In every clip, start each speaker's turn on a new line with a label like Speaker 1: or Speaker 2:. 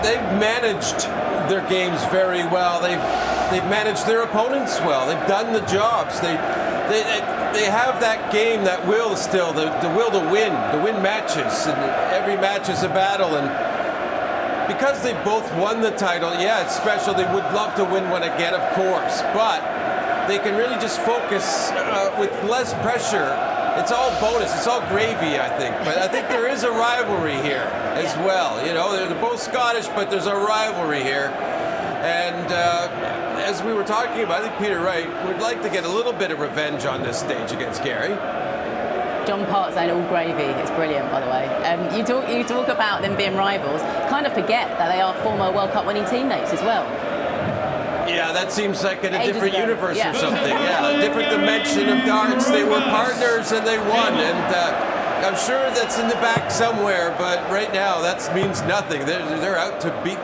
Speaker 1: they've managed their games very well. They've managed their opponents well. They've done the jobs. They have that game, that will still, the will to win matches, and every match is a battle. And because they both won the title, yeah, it's special. They would love to win one again, of course, but they can really just focus with less pressure. It's all bonus. It's all gravy, I think. But I think there is a rivalry here as well. You know, they're both Scottish, but there's a rivalry here. And as we were talking about, I think Peter Wright would like to get a little bit of revenge on this stage against Gary.
Speaker 2: John Part saying all gravy. It's brilliant, by the way. You talk about them being rivals. Kind of forget that they are former World Cup winning teammates as well.
Speaker 1: Yeah, that seems like in a
Speaker 2: Ages
Speaker 1: different
Speaker 2: ago.
Speaker 1: universe
Speaker 2: Yeah.
Speaker 1: or something. Yeah, a different dimension of darts. They were partners and they won. And I'm sure that's in the back somewhere, but right now that means nothing. They're out to beat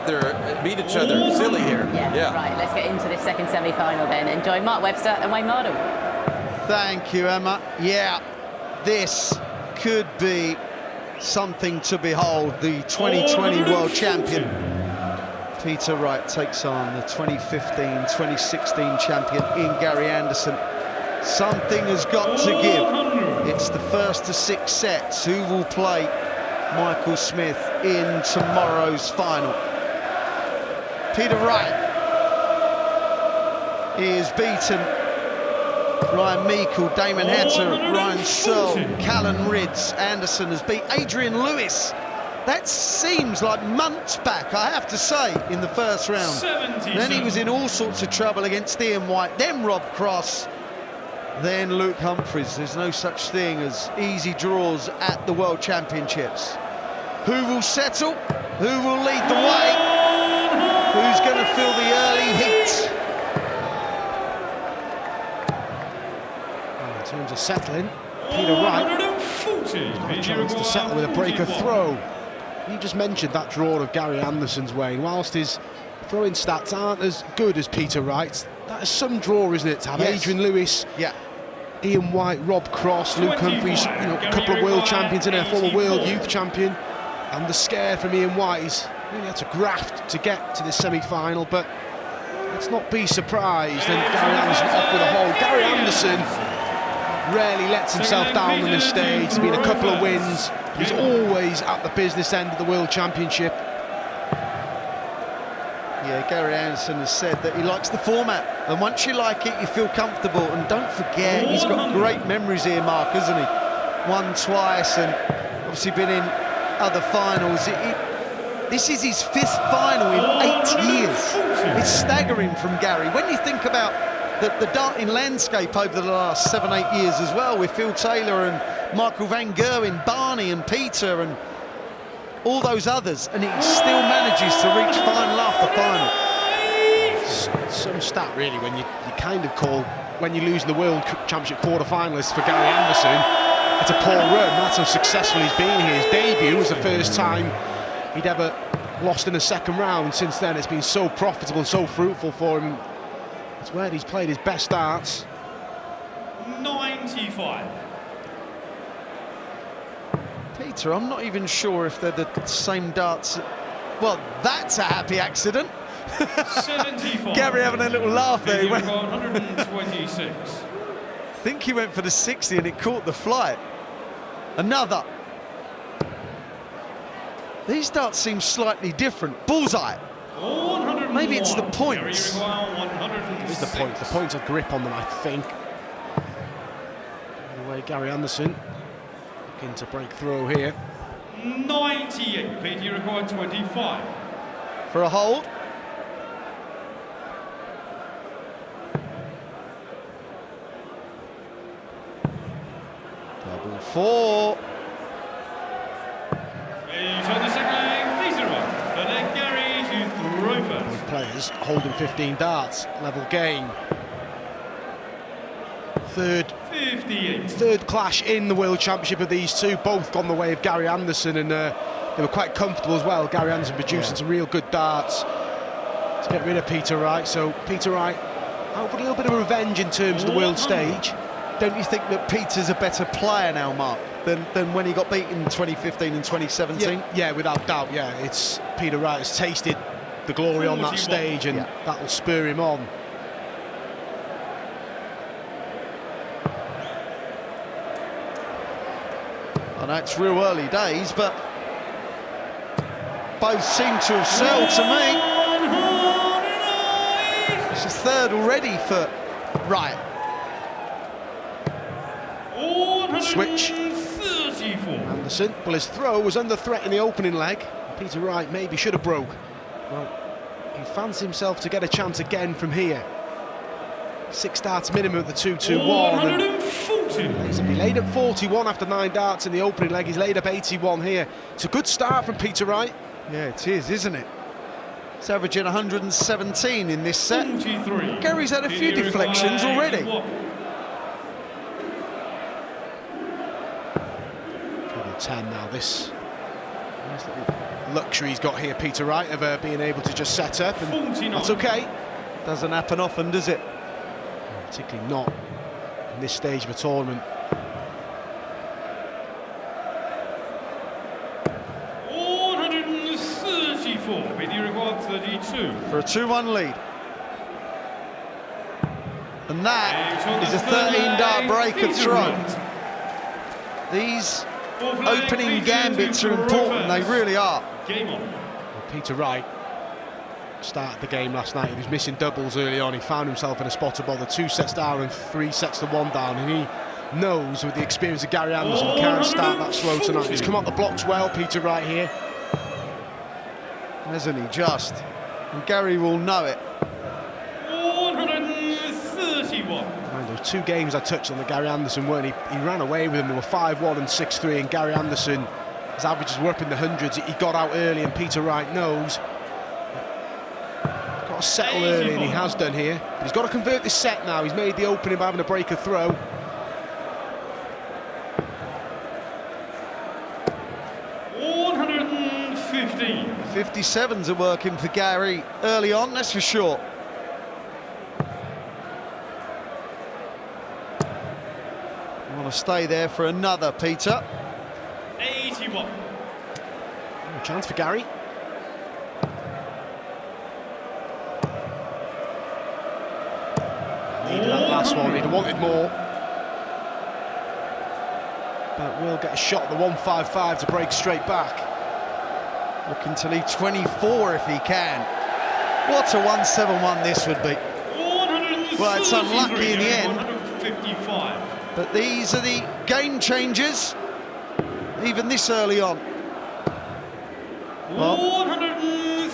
Speaker 1: each other silly here.
Speaker 2: Yeah, right. Let's get into this second semi-final then. Enjoy Mark Webster and Wayne Mardle.
Speaker 3: Thank you, Emma. Yeah, this could be something to behold. The 2020 world champion Peter Wright takes on the 2015-2016 champion in Gary Anderson. Something has got to give. It's the first of 6 sets. Who will play Michael Smith in tomorrow's final? Peter Wright is beaten Ryan Meikle, Damon Heta, Ryan Searle, Callan Ridds. Anderson has beat Adrian Lewis. That seems like months back, I have to say, in the first round. Then he was in all sorts of trouble against Ian White, then Rob Cross, then Luke Humphries. There's no such thing as easy draws at the World Championships. Who will settle? Who will lead the way? Who's going to feel the early heat?
Speaker 4: Well, in terms of settling, Peter Wright has got a chance to settle with a breaker throw. You just mentioned that draw of Gary Anderson's, Wayne. Whilst his throwing stats aren't as good as Peter Wright's, that is some draw, isn't it? To have Adrian Lewis, Ian White, Rob Cross, Luke Humphries, you know, a couple of world champions in there, former world youth champion, and the scare from Ian White. He's really had to graft to get to this semi-final, but let's not be surprised. And Gary Anderson off with a hold. Gary Anderson rarely lets himself down on this stage. There's been a couple of wins. He's always at the business end of the World Championship.
Speaker 3: Yeah, Gary Anderson has said that he likes the format, and once you like it, you feel comfortable. And don't forget, he's got great memories here, Mark, hasn't he? Won twice and obviously been in other finals. This is his 5th final in 8 years. It's staggering from Gary. When you think about the darting landscape over the last 7-8 years as well, with Phil Taylor and Michael van Gerwen, Barney and Peter and all those others, and he still manages to reach final after final.
Speaker 4: It's some stat really when you kind of call, when you lose the World Championship quarter-finalists for Gary Anderson, it's a poor run. That's how successful he's been here. His debut was the first time he'd ever lost in the second round. Since then it's been so profitable and so fruitful for him. It's where he's played his best darts.
Speaker 5: 95.
Speaker 3: Peter, I'm not even sure if they're the same darts. Well, that's a happy accident.
Speaker 5: 75.
Speaker 3: Gary having a little laugh there. He went
Speaker 5: 126.
Speaker 3: I think he went for the 60 and it caught the flight. Another. These darts seem slightly different. Bullseye. Maybe it's the points.
Speaker 4: It is the points. The points of grip on them, I think. Anyway, Gary Anderson looking to break through here.
Speaker 5: 98. Peter required 25.
Speaker 3: For a hold. Double 4.
Speaker 5: He's on the second leg, Peter Wright. And then Gary to throw first.
Speaker 4: Both players holding 15 darts, level game. Third clash in the World Championship of these two, both gone the way of Gary Anderson, and they were quite comfortable as well. Gary Anderson producing some real good darts to get rid of Peter Wright. So Peter Wright out for a little bit of revenge in terms of the world stage.
Speaker 3: Don't you think that Peter's a better player now, Mark, than when he got beat in 2015 and 2017.
Speaker 4: Yeah, without doubt, yeah. It's Peter Wright has tasted the glory on that stage, and that'll spur him on.
Speaker 3: I know it's real early days, but both seem to have sold to me. This is third already for Wright.
Speaker 4: Switch. Anderson, well, his throw was under threat in the opening leg. Peter Wright maybe should have broke. Well, he fancies himself to get a chance again from here. 6 darts minimum at the 2-2-1. He laid up 41 after 9 darts in the opening leg. He's laid up 81 here. It's a good start from Peter Wright.
Speaker 3: Yeah, it is, isn't it? It's averaging 117 in this set.
Speaker 5: 43.
Speaker 3: Gary's had a few deflections already.
Speaker 4: 10 now. This nice little luxury he's got here, Peter Wright, of being able to just set up, and
Speaker 5: 49.
Speaker 4: that's okay.
Speaker 3: Doesn't happen often, does it?
Speaker 4: Particularly not in this stage of a tournament.
Speaker 5: 134. Video record 32.
Speaker 3: For a 2-1 lead. And that is a 13-dart break of throw. These opening gambits are important, they really are.
Speaker 5: Game on.
Speaker 4: Well, Peter Wright started the game last night. He was missing doubles early on. He found himself in a spot to bother 2 sets down and 3 sets to 1 down, and he knows with the experience of Gary Anderson he can't start that slow tonight. He's come up the blocks well, Peter Wright here.
Speaker 3: Hasn't he just? And Gary will know it.
Speaker 5: 131.
Speaker 4: And those 2 games I touched on the Gary Anderson, weren't he? He ran away with them. They were 5-1 and 6-3, and Gary Anderson, his averages were up in the hundreds. He got out early, and Peter Wright knows he's got to settle early, and he has done here. But he's got to convert this set now. He's made the opening by having a break of throw.
Speaker 5: 115.
Speaker 3: 57s are working for Gary early on, that's for sure. You want to stay there for another, Peter.
Speaker 5: 81.
Speaker 4: Oh, chance for Gary. Needed that last one, he'd have wanted more. But will get a shot at the 155 to break straight back.
Speaker 3: Looking to lead 24 if he can. What a 171 this would be. Well, it's unlucky in the end.
Speaker 5: 155.
Speaker 3: But these are the game changers, even this early on. Well,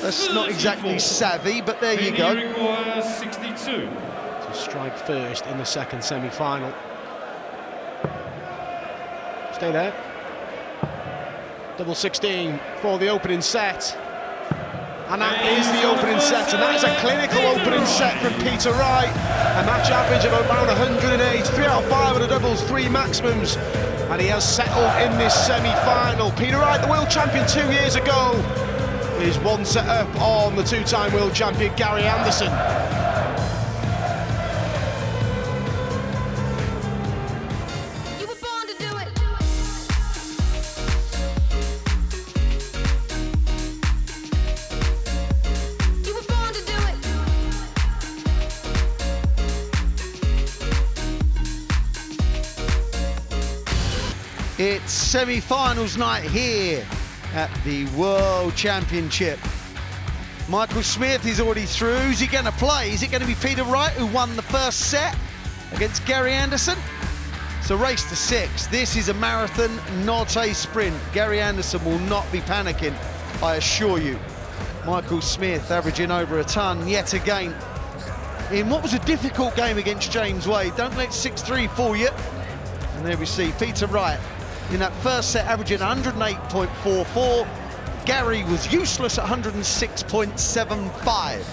Speaker 3: that's not exactly savvy, but there you go.
Speaker 5: Requires 62.
Speaker 4: To strike first in the second semi-final. Stay there. Double 16 for the opening set. And that is the opening set, and that is a clinical opening set from Peter Wright. A match average of around 108, 3 out of 5 on the doubles, 3 maximums. And he has settled in this semi-final. Peter Wright, the world champion 2 years ago, is 1 set up on the 2-time world champion Gary Anderson.
Speaker 3: It's semi-finals night here at the World Championship. Michael Smith is already through. Who's he going to play? Is it going to be Peter Wright, who won the first set against Gary Anderson? It's a race to 6. This is a marathon, not a sprint. Gary Anderson will not be panicking, I assure you. Michael Smith averaging over a ton yet again in what was a difficult game against James Wade. Don't let 6-3 fool you. And there we see Peter Wright in that first set averaging 108.44. Gary was useless at 106.75.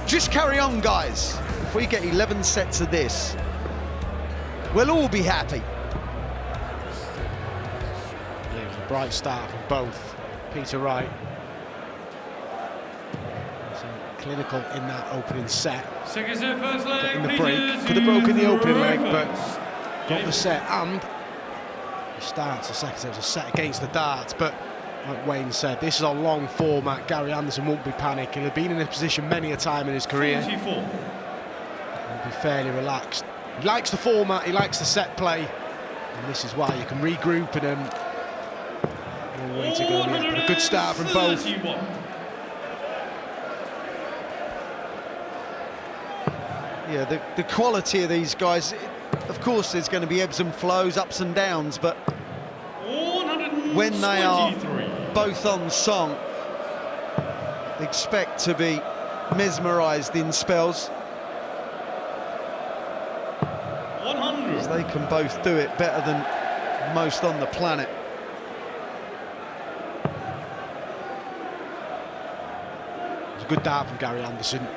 Speaker 3: Just carry on, guys. If we get 11 sets of this, we'll all be happy.
Speaker 4: Yeah, it was a bright start from both. Peter Wright was clinical in that opening set.
Speaker 5: Second set, first leg.
Speaker 4: In the break, could have broken the opening leg, but got the set, and He starts the second set, it was a set against the darts, but like Wayne said, this is a long format. Gary Anderson won't be panicked. He'll have been in this position many a time in his career.
Speaker 5: 44.
Speaker 4: He'll be fairly relaxed. He likes the format, he likes the set play, and this is why you can regroup and no way to go yet. But a good start from both.
Speaker 5: 31.
Speaker 3: Yeah, the quality of these guys, of course there's going to be ebbs and flows, ups and downs, but when they are both on song, expect to be mesmerised in spells.
Speaker 5: 100.
Speaker 3: As they can both do it better than most on the planet.
Speaker 4: It's a good dart from Gary Anderson.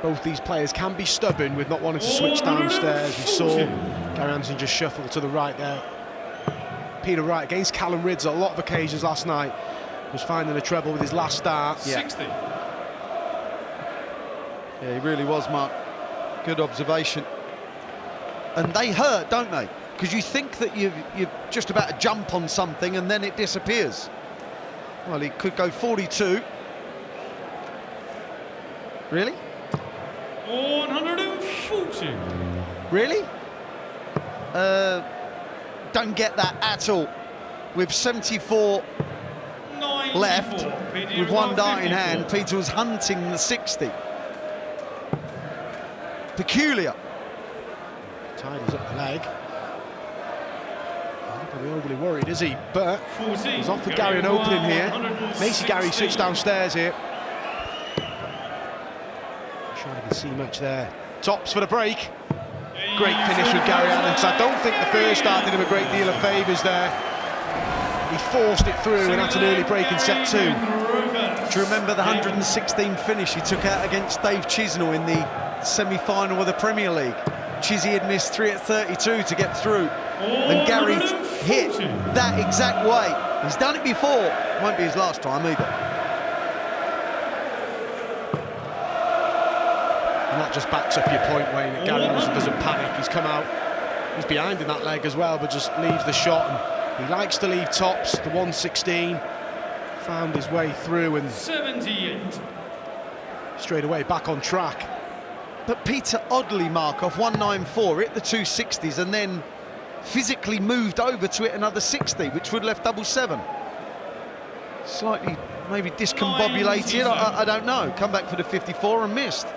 Speaker 4: Both these players can be stubborn with not wanting to switch downstairs. We saw Gary Anderson just shuffle to the right there. Peter Wright against Callum Ridds on a lot of occasions last night was finding a treble with his last start.
Speaker 5: 60.
Speaker 3: Yeah, he really was, Mark. Good observation. And they hurt, don't they? Because you think that you're just about to jump on something and then it disappears. Well, he could go 42. Really?
Speaker 5: 140.
Speaker 3: Really? Don't get that at all. With 74
Speaker 5: 94.
Speaker 3: left,
Speaker 5: Peter
Speaker 3: with one dart in
Speaker 5: 54.
Speaker 3: hand, Peter was hunting the 60. Peculiar.
Speaker 4: Tidies up the leg. He's not going to be overly worried, is he? But
Speaker 5: 14.
Speaker 4: he's offered Gary an opening here. Macy Gary switched downstairs here. Sure you can see much there. Tops for the break. Great finish with Gary Anderson. I don't think the first start did him a great deal of favours there. He forced it through and that's an early break in set 2.
Speaker 3: Do you remember the 116 finish he took out against Dave Chisnell in the semi-final of the Premier League? Chizzy had missed 3 at 32 to get through, and Gary hit that exact way. He's done it before. Won't be his last time either.
Speaker 4: And that just backs up your point, Wayne, that Gary Anderson doesn't panic. He's come out, he's behind in that leg as well, but just leaves the shot. And he likes to leave tops. The 116 found his way through and
Speaker 5: 78.
Speaker 4: straight away back on track.
Speaker 3: But Peter oddly, Mark, off 194, hit the 260s and then physically moved over to hit another 60, which would have left 77. Slightly maybe discombobulated, I don't know. Come back for the 54 and missed.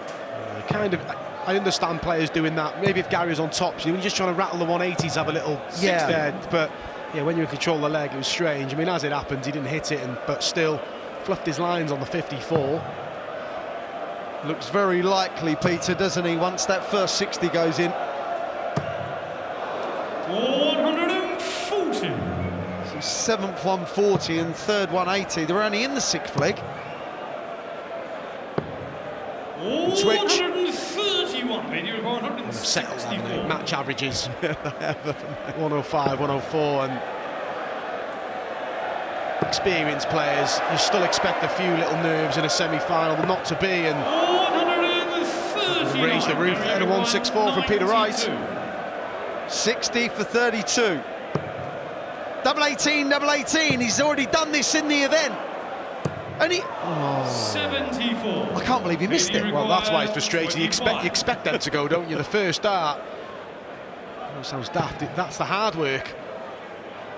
Speaker 4: I understand players doing that. Maybe if Gary's on top, you're just trying to rattle the 180s, have a little there. But yeah, when you control the leg, it was strange. I mean, as it happened, he didn't hit it, but still fluffed his lines on the 54.
Speaker 3: Looks very likely, Peter, doesn't he, once that first 60 goes in.
Speaker 5: 140.
Speaker 3: So 7th 140 and 3rd 180. They're only in the 6th leg.
Speaker 4: Switch.
Speaker 5: 131. Peter, 160.
Speaker 4: Settled, haven't they? Match averages. 105, 104, and experienced players, you still expect a few little nerves in a semi-final, not to be, and
Speaker 5: 130.
Speaker 4: raise the roof there to 164 from Peter Wright.
Speaker 3: 60 for 32. Double 18, double 18. He's already done this in the event. And he...
Speaker 5: 74.
Speaker 3: I can't believe he missed it.
Speaker 4: Well, that's why it's frustrating. You expect them to go, don't you? The first dart. That sounds daft. That's the hard work.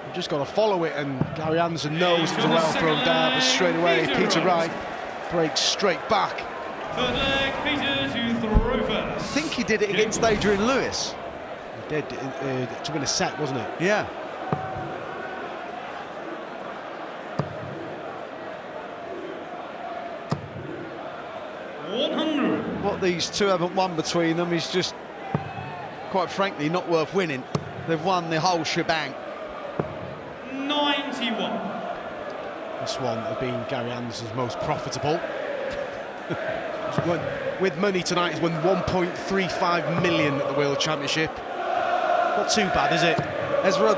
Speaker 4: You've just got to follow it, and Gary Anderson knows it was a well-thrown dart, but straight away, Peter Wright breaks straight back.
Speaker 5: Third leg, Peter to throw first.
Speaker 3: I think he did it against Adrian Lewis.
Speaker 4: He did to win a set, wasn't it?
Speaker 3: Yeah. What these two haven't won between them is just, quite frankly, not worth winning. They've won the whole shebang.
Speaker 5: 91.
Speaker 4: This one has been Gary Anderson's most profitable. With money tonight, he's won 1.35 million at the World Championship. Not too bad, is it?
Speaker 3: Ezra,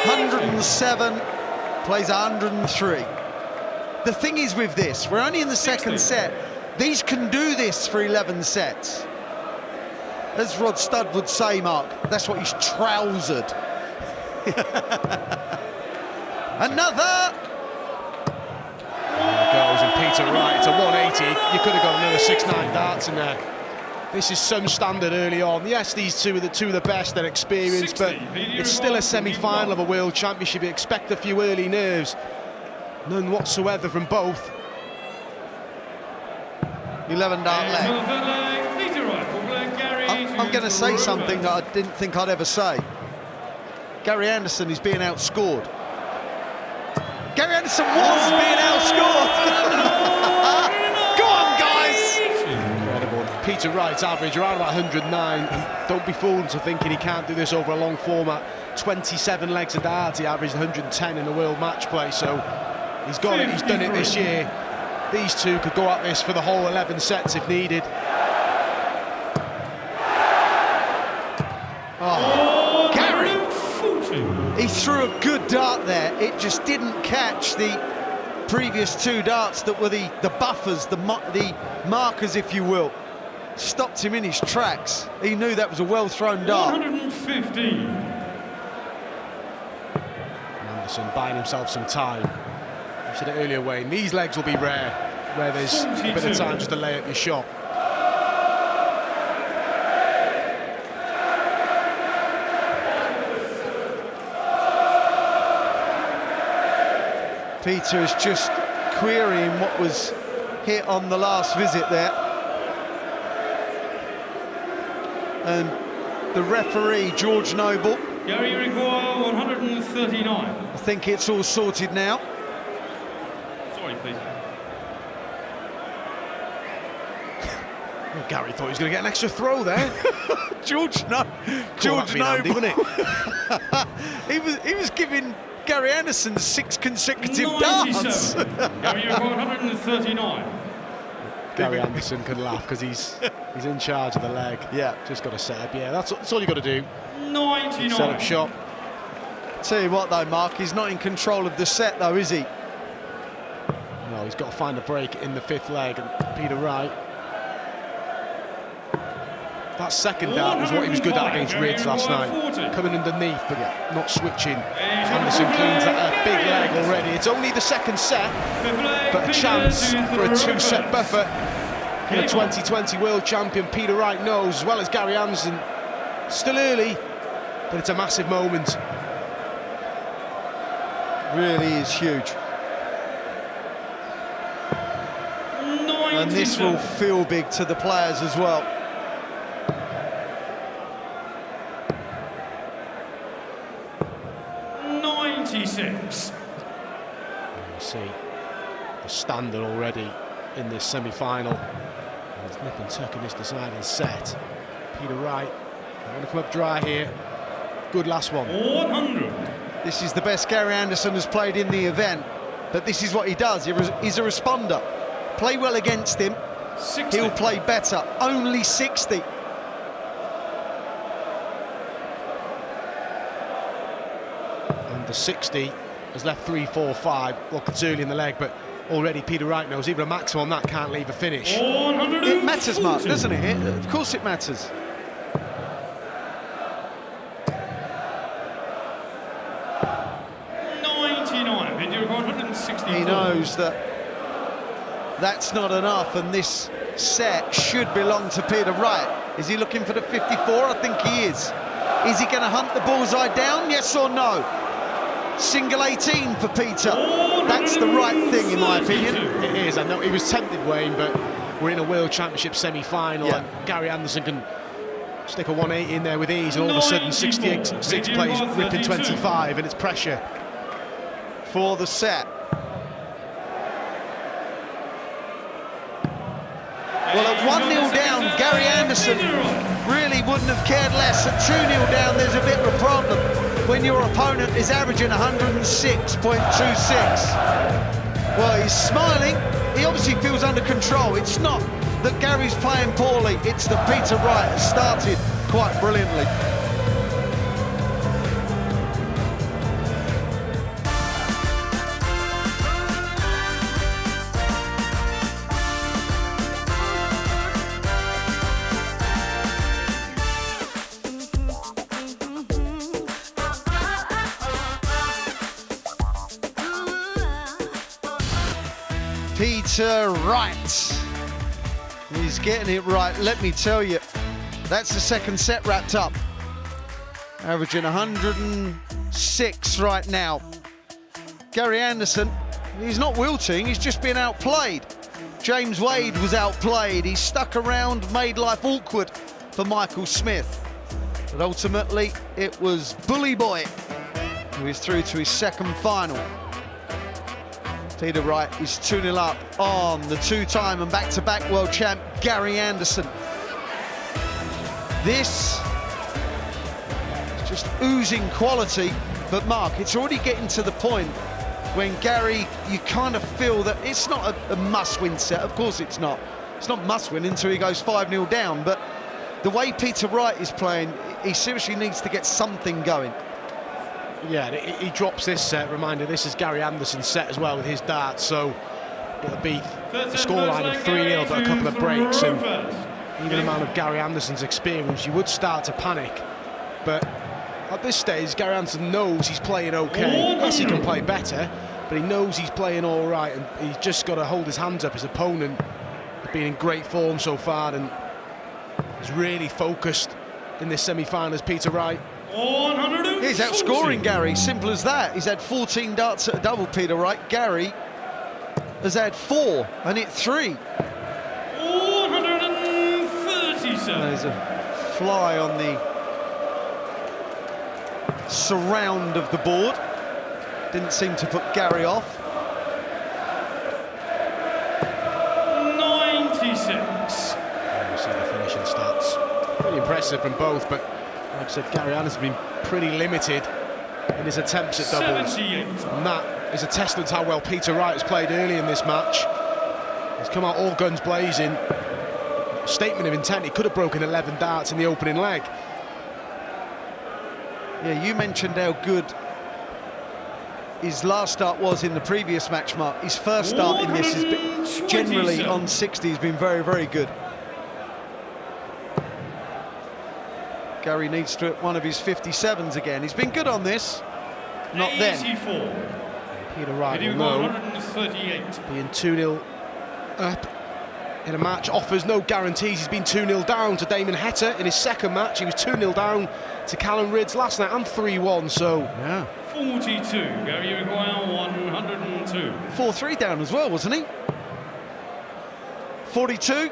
Speaker 3: 107, plays 103. The thing is with this, we're only in the second set. These can do this for 11 sets. As Rod Studd would say, Mark, that's what he's trousered. Another!
Speaker 4: There goes, and Peter Wright, it's a 180. You could have got another 6-9 darts in there. This is some standard early on. Yes, these two are the best, they're experienced, but it's still a semi-final of a World Championship. You expect a few early nerves. None whatsoever from both.
Speaker 3: 11 dart leg. I'm going to say something that I didn't think I'd ever say. Gary Anderson is being outscored. Gary Anderson was being outscored. Go on, guys!
Speaker 4: Incredible. Peter Wright's average around about 109. And don't be fooled into thinking he can't do this over a long format. 27 legs of darts, he averaged 110 in the world match play, so he's got it, he's done it this year. These two could go at this for the whole 11 sets if needed.
Speaker 3: Oh, Gary! He threw a good dart there. It just didn't catch the previous two darts that were the buffers, the markers, if you will. Stopped him in his tracks. He knew that was a well-thrown dart.
Speaker 5: 115.
Speaker 4: Anderson buying himself some time. I said it earlier, Wayne, these legs will be rare, where there's a bit of time just to lay up your shot.
Speaker 3: Peter is just querying what was hit on the last visit there. And the referee, George Noble.
Speaker 5: Gary, you require 139.
Speaker 3: I think it's all sorted now.
Speaker 5: Sorry, please.
Speaker 4: Well, Gary thought he was going to get an extra throw there.
Speaker 3: George Noble.
Speaker 4: Handy, wasn't it?
Speaker 3: he was giving Gary Anderson 6 consecutive darts.
Speaker 5: Gary, you require 139.
Speaker 4: Gary Anderson can laugh because he's in charge of the leg.
Speaker 3: Yeah.
Speaker 4: Just got to set up. Yeah, that's all you got to do.
Speaker 5: 99.
Speaker 4: Set up shot.
Speaker 3: Tell you what though, Mark, he's not in control of the set though, is he?
Speaker 4: No, he's got to find a break in the fifth leg, and Peter Wright. That second dart was what he was good at against Ridge last night. Coming underneath, but not switching. Anderson cleans that big leg already. It's only the second set, but a chance for a two-set buffer. For the 2020 World Champion, Peter Wright knows, as well as Gary Anderson. Still early, but it's a massive moment.
Speaker 3: Really is huge. And this will feel big to the players as well.
Speaker 4: You see the standard already in this semi-final. It's nip and tuck in this deciding set. Peter Wright, I want to come up dry here. Good last one.
Speaker 5: 100.
Speaker 3: This is the best Gary Anderson has played in the event, but this is what he does. He's a responder. Play well against him,
Speaker 5: 60.
Speaker 3: he'll play better. Only 60.
Speaker 4: And the 60 has left 3, 4, 5. Well, it's early in the leg, but already Peter Wright knows even a maximum on that can't leave a finish.
Speaker 3: It matters, Mark, doesn't it? Of course it matters. He knows that that's not enough, and this set should belong to Peter Wright. Is he looking for the 54? I think he is. Is he going to hunt the bullseye down? Yes or no? Single 18 for Peter. That's the right thing, in my opinion.
Speaker 4: It is. I know he was tempted, Wayne, but we're in a World Championship semi-final, and Gary Anderson can stick a 180 in there with ease, and all of a sudden 68-6 plays ripping 25, and it's pressure
Speaker 3: for the set. Well, at 1-0 down, Gary Anderson really wouldn't have cared less. At 2-0 down, there's a bit of a problem when your opponent is averaging 106.26. Well, he's smiling. He obviously feels under control. It's not that Gary's playing poorly. It's that Peter Wright has started quite brilliantly. Peter Wright. He's getting it right, let me tell you. That's the second set wrapped up. Averaging 106 right now. Gary Anderson, he's not wilting, he's just been outplayed. James Wade was outplayed. He stuck around, made life awkward for Michael Smith. But ultimately, it was Bully Boy who is through to his second final. Peter Wright is 2-0 up on the two-time and back-to-back world champ, Gary Anderson. This is just oozing quality, but Mark, it's already getting to the point when Gary, you kind of feel that it's not a must-win set. Of course it's not. It's not must-win until he goes 5-0 down, but the way Peter Wright is playing, he seriously needs to get something going.
Speaker 4: Yeah, he drops this set. Reminder, this is Gary Anderson's set as well with his darts, so it'll be a scoreline of 3-0, but a couple of breaks, and even the amount of Gary Anderson's experience, you would start to panic. But at this stage, Gary Anderson knows he's playing okay. Yes, he can play better, but he knows he's playing all right, and he's just got to hold his hands up. His opponent has been in great form so far, and he's really focused in this semi-final as Peter Wright.
Speaker 3: He's outscoring Gary, simple as that. He's had 14 darts at a double, Peter Wright. Gary has had 4 and hit 3.
Speaker 5: 137.
Speaker 3: There's a fly on the surround of the board. Didn't seem to put Gary off.
Speaker 5: 96.
Speaker 4: You see the finishing stats. Pretty impressive from both, but like I said, Gary Anderson's been pretty limited in his attempts at doubles.
Speaker 5: 78.
Speaker 4: And that is a testament to how well Peter Wright has played early in this match. He's come out all guns blazing. Statement of intent, he could have broken 11 darts in the opening leg.
Speaker 3: Yeah, you mentioned how good his last start was in the previous match, Mark. His first start in this has been generally on 60, has been very, very good. Gary needs to hit one of his 57s again. He's been good on this. Not then.
Speaker 5: 84.
Speaker 4: Peter Wright will know
Speaker 5: 138.
Speaker 4: being 2-0 up in a match offers no guarantees. He's been 2-0 down to Damon Heta in his second match. He was 2-0 down to Callum Ridds last night and 3-1, so...
Speaker 3: Yeah.
Speaker 5: 42. Gary Uruguayan 102.
Speaker 3: 4-3 down as well, wasn't he? 42.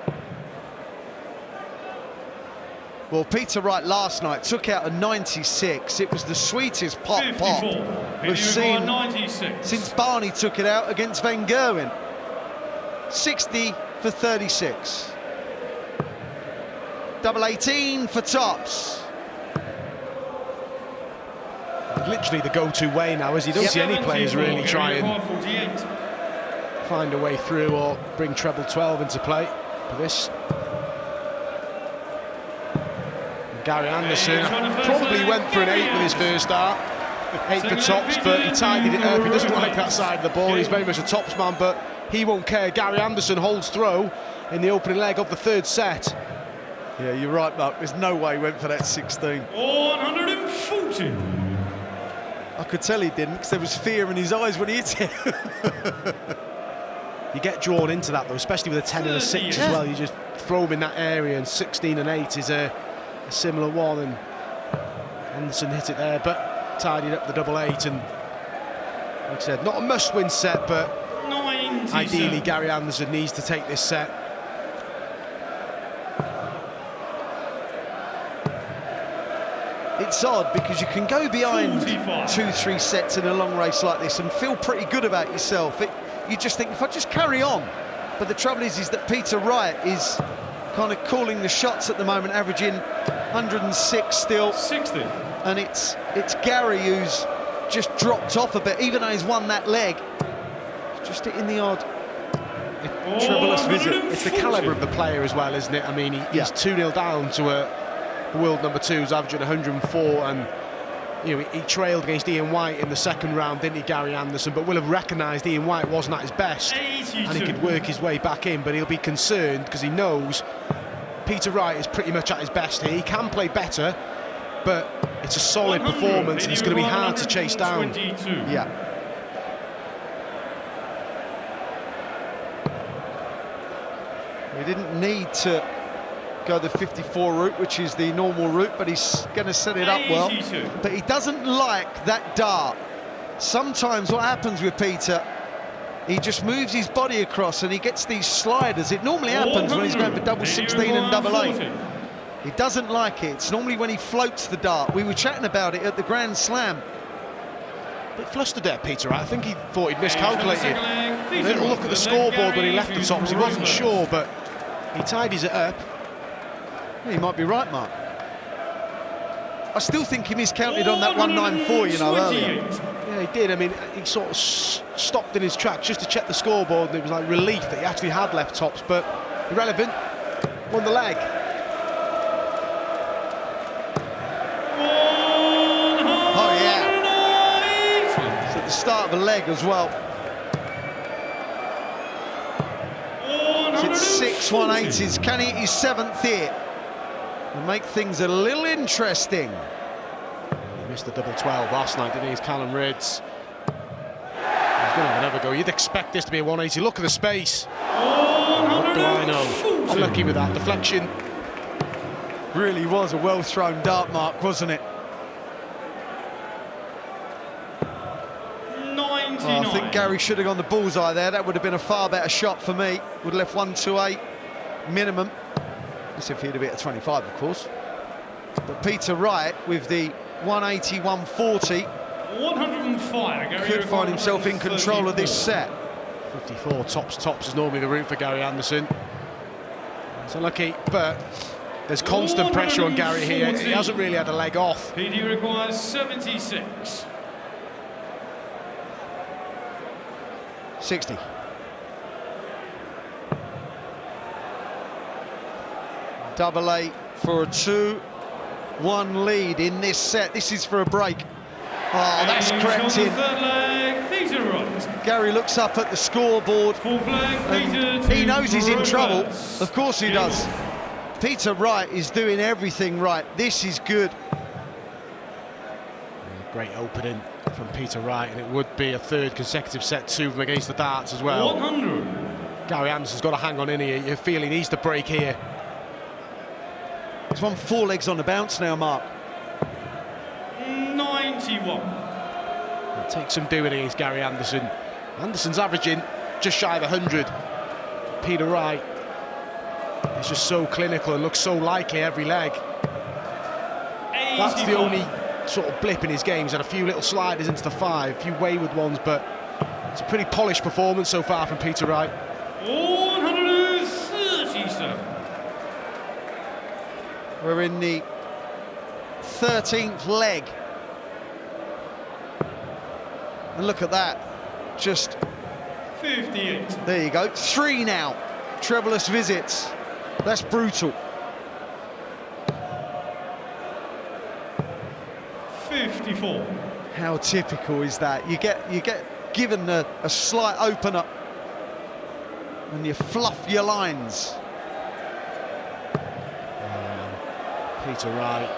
Speaker 3: Well, Peter Wright last night took out a 96. It was the sweetest pop
Speaker 5: 54.
Speaker 3: we've seen
Speaker 5: 96.
Speaker 3: since Barney took it out against Van Gerwen. 60 for 36. Double 18 for tops.
Speaker 4: Literally the go-to way now, as you don't see any players really try and
Speaker 5: 48.
Speaker 4: find a way through or bring treble 12 into play. But this... Gary Anderson probably went for an 8 with his first start. 8 for tops, but he tidied it up. He doesn't like that side of the ball. He's very much a tops man, but he won't care. Gary Anderson holds throw in the opening leg of the third set.
Speaker 3: Yeah, you're right, Mark. There's no way he went for that 16.
Speaker 5: 140.
Speaker 3: I could tell he didn't, because there was fear in his eyes when he hit it.
Speaker 4: You get drawn into that, though, especially with a 10 and a 6 as well. You just throw him in that area, and 16 and 8 is a similar one, and Anderson hit it there, but tidied up the double 8, and like I said, not a must-win set, but
Speaker 5: 97.
Speaker 4: ideally Gary Anderson needs to take this set.
Speaker 3: It's odd because you can go behind
Speaker 5: 45.
Speaker 3: 2-3 sets in a long race like this and feel pretty good about yourself. You just think, if I just carry on. But the trouble is that Peter Wright is kind of calling the shots at the moment, averaging 106 still.
Speaker 5: 60.
Speaker 3: And it's Gary who's just dropped off a bit, even though he's won that leg. He's just hitting the odd troublous visit.
Speaker 4: It's the calibre of the player as well, isn't it? I mean, he's 2-0 down to a world number 2 who's averaging 104, and you know, he trailed against Ian White in the second round, didn't he, Gary Anderson? But will have recognised Ian White wasn't at his best,
Speaker 5: 82.
Speaker 4: and he could work his way back in, but he'll be concerned because he knows Peter Wright is pretty much at his best here. He can play better, but it's a solid performance, and it's going to be hard to chase down.
Speaker 5: 122.
Speaker 3: Yeah. He didn't need to go the 54 route, which is the normal route, but he's going to set it up well.
Speaker 5: 82.
Speaker 3: But he doesn't like that dart. Sometimes what happens with Peter, he just moves his body across and he gets these sliders. It normally happens when he's going for double 16 and double 8. He doesn't like it. It's normally when he floats the dart. We were chatting about it at the Grand Slam.
Speaker 4: Bit flustered there, Peter Wright. I think he thought he'd miscalculated. A little look at the scoreboard when he left the tops. He wasn't sure, but he tidies it up.
Speaker 3: Yeah, he might be right, Mark. I still think he miscounted on that 194, you know, earlier.
Speaker 4: Yeah, he did. I mean, he sort of stopped in his tracks just to check the scoreboard, and it was like relief that he actually had left tops, but irrelevant. Won the leg.
Speaker 3: Oh, yeah. It's at the start of a leg as well. It's 6 180s. Can he hit his 7th here and make things a little interesting?
Speaker 4: He missed the double 12 last night, didn't he? He's Callum Rids. He's going to have another go. You'd expect this to be a 180. Look at the space. What do I know? Unlucky with that deflection.
Speaker 3: Really was a well-thrown dart, Mark, wasn't it?
Speaker 5: 99.
Speaker 3: Well, I think Gary should have gone the bullseye there. That would have been a far better shot for me. Would have left 128 minimum. That's if he'd have hit a 25, of course. But Peter Wright with the 180, 140
Speaker 5: 105. Gary
Speaker 3: could find himself in control of this set.
Speaker 4: 54 tops is normally the route for Gary Anderson. It's unlucky, but there's constant pressure on Gary here. He hasn't really had a leg off.
Speaker 5: PD requires 76.
Speaker 3: 60. Double 8 for a 2-1 lead in this set. This is for a break. Oh, that's crept in.
Speaker 5: Third leg, Peter Wright.
Speaker 3: Gary looks up at the scoreboard.
Speaker 5: Fourth leg, Peter
Speaker 3: And he knows he's in trouble.
Speaker 5: reverse.
Speaker 3: Of course he does. Peter Wright is doing everything right. This is good.
Speaker 4: Great opening from Peter Wright, and it would be a third consecutive set 2 from against the darts as well.
Speaker 5: 100.
Speaker 4: Gary Anderson's got to hang on in here. You feel he needs to break here.
Speaker 3: He's won 4 legs on the bounce now, Mark.
Speaker 5: 91.
Speaker 4: It takes some doing against Gary Anderson. Anderson's averaging just shy of 100. Peter Wright is just so clinical and looks so likely every leg.
Speaker 5: 85.
Speaker 4: That's the only sort of blip in his game. He's had a few little sliders into the 5, a few wayward ones, but it's a pretty polished performance so far from Peter Wright.
Speaker 5: 137.
Speaker 3: We're in the 13th leg. And look at that. Just,
Speaker 5: 58.
Speaker 3: there you go. 3 now. Trebleless visits. That's brutal.
Speaker 5: 54.
Speaker 3: How typical is that? You get given a slight opener and you fluff your lines.
Speaker 4: Peter Wright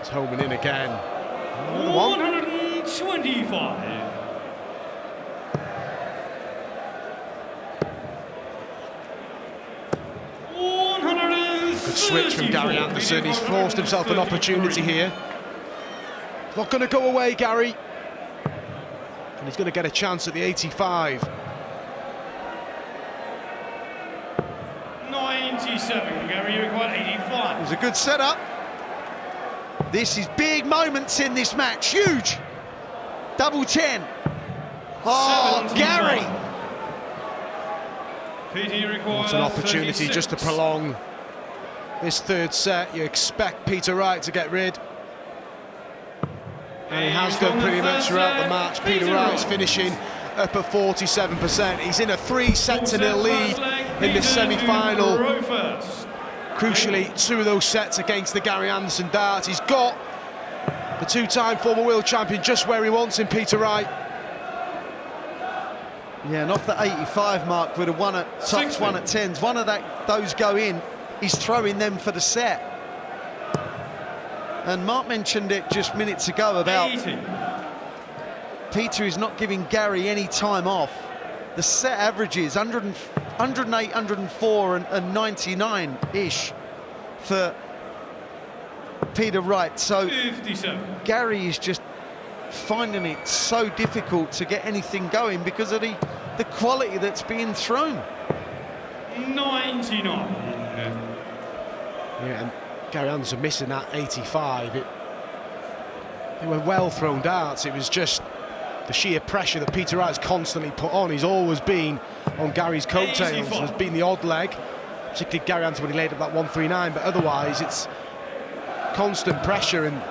Speaker 4: is homing in again. Another one.
Speaker 5: 125.
Speaker 4: Good switch from Gary Anderson. He's forced himself an opportunity here. Not going to go away, Gary. And he's going to get a chance at the 85.
Speaker 5: 97. Gary, you require
Speaker 3: It
Speaker 5: 85.
Speaker 3: was a good setup. This is big moments in this match. Huge. Double 10. Oh,
Speaker 5: 75.
Speaker 3: Gary.
Speaker 5: PD requires
Speaker 4: It's an opportunity
Speaker 5: 36.
Speaker 4: just to prolong this third set. You expect Peter Wright to get rid. And he has done pretty much throughout the match. Peter Wright's finishing up at 47%. He's in a 3-set-0 lead in this semi-final. Crucially, 2 of those sets against the Gary Anderson darts. He's got the 2-time former world champion just where he wants him, Peter Wright.
Speaker 3: Yeah, and off the 85 mark with a 1 at tops,
Speaker 5: 60.
Speaker 3: 1 at 10s. One of those go in. He's throwing them for the set. And Mark mentioned it just minutes ago about
Speaker 5: 80.
Speaker 3: Peter is not giving Gary any time off. The set averages 100 108, 104 and 99-ish for Peter Wright. So
Speaker 5: 57.
Speaker 3: Gary is just finding it so difficult to get anything going because of the quality that's being thrown.
Speaker 5: 99.
Speaker 4: Yeah, and Gary Anderson missing that 85. They were well thrown darts. It was just the sheer pressure that Peter Wright's constantly put on. He's always been on Gary's coattails.
Speaker 5: 84.
Speaker 4: There's been the odd leg, particularly Gary Anderson when he laid up that 139, but otherwise it's constant pressure, and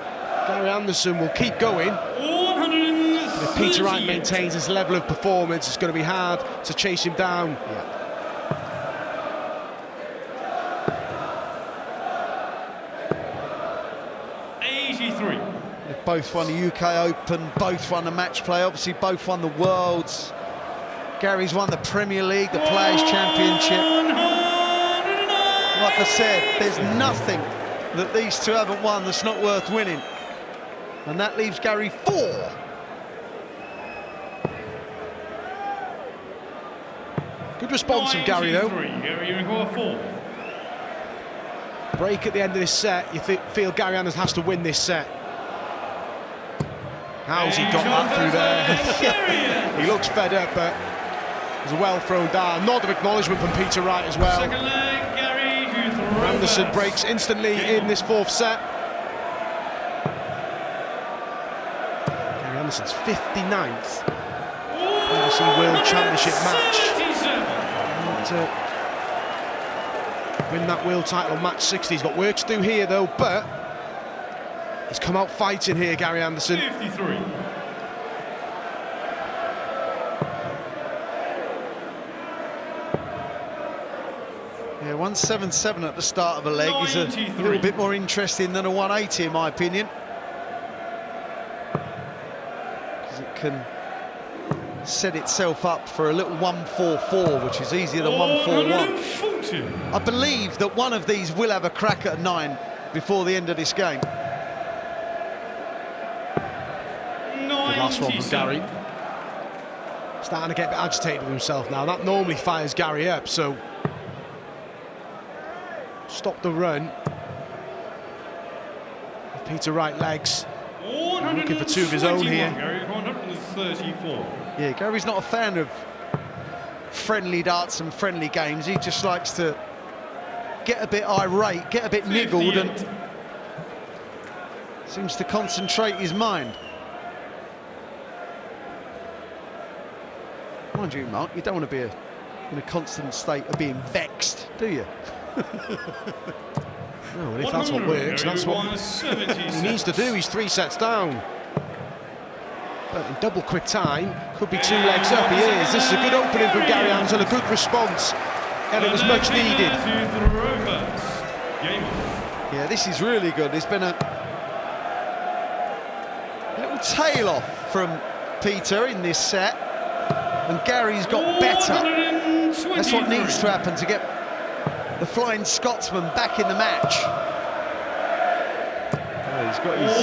Speaker 4: Gary Anderson will keep going.
Speaker 5: 138.
Speaker 4: If Peter Wright maintains his level of performance, it's going to be hard to chase him down.
Speaker 3: Yeah. They've both won the UK Open, both won the match play, obviously both won the Worlds. Gary's won the Premier League, the Players' Championship. Like I said, there's nothing that these two haven't won that's not worth winning. And that leaves Gary 4.
Speaker 4: Good response from Gary, though.
Speaker 5: Gary, you require 4.
Speaker 4: Break at the end of this set. You feel Gary Anderson has to win this set. How's he got that through there? He looks fed up, but it was a well thrown dart. A nod of acknowledgement from Peter Wright as well.
Speaker 5: Second leg, Gary, you throw
Speaker 4: Anderson
Speaker 5: first.
Speaker 4: breaks instantly in this 4th set. Gary Anderson's 59th PDC World Championship match.
Speaker 5: 37.
Speaker 4: To win that world title on match 60. He's got work to do here, though, but he's come out fighting here, Gary Anderson.
Speaker 5: 53.
Speaker 3: Yeah, 177 at the start of a leg is a
Speaker 5: 93.
Speaker 3: little bit more interesting than a 180 in my opinion. Because it can set itself up for a little 144, which is easier than 141.
Speaker 5: 140.
Speaker 3: I believe that one of these will have a crack at 9 before the end of this game.
Speaker 4: The last one from Gary. Starting to get a bit agitated with himself now. That normally fires Gary up, so stop the run. Peter Wright legs. Looking for 2 of his own here.
Speaker 5: Gary, 134.
Speaker 3: Yeah, Gary's not a fan of friendly darts and friendly games. He just likes to get a bit irate, get a bit niggled, and seems to concentrate his mind. Mind you, Mark, you don't want to be in a constant state of being vexed, do you?
Speaker 4: No, and if that's what works, that's what he needs to do. He's 3 sets down. But in double quick time, could be 2 legs up. He is. This is a good opening from Gary Anderson, a good response, and it was much needed.
Speaker 3: Yeah, this is really good. There's been a little tail off from Peter in this set, and Gary's got better. That's what needs to happen to get the Flying Scotsman back in the match. Oh, he's got his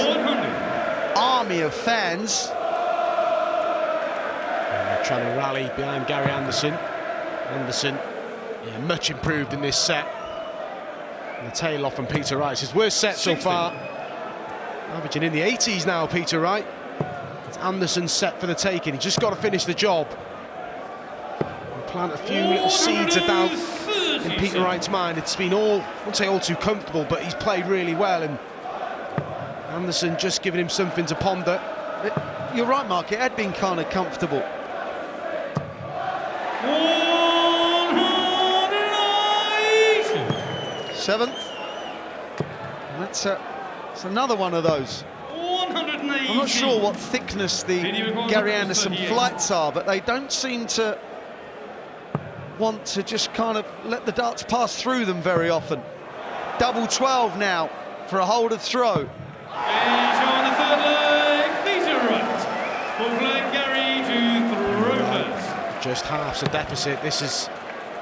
Speaker 3: army of fans.
Speaker 4: Trying to rally behind Gary Anderson. Anderson, yeah, much improved in this set. And the tail off from Peter Wright. It's his worst set
Speaker 5: 60.
Speaker 4: so far. Averaging in the 80s now, Peter Wright. It's Anderson's set for the taking. He's just got to finish the job. And plant a few little seeds of doubt in Peter Wright's mind. It's been all, I wouldn't say all too comfortable, but he's played really well, and Anderson just giving him something to ponder.
Speaker 3: You're right, Mark, it had been kind of comfortable. 7th. And that's another one of those.
Speaker 5: 180.
Speaker 3: I'm not sure what thickness the Gary Anderson flights are, but they don't seem to want to just kind of let the darts pass through them very often. Double 12 now for a hold of throw.
Speaker 5: He's on the 3rd leg. Peter Wright. 4th leg, Gary to throw first.
Speaker 4: Just half's a deficit. This is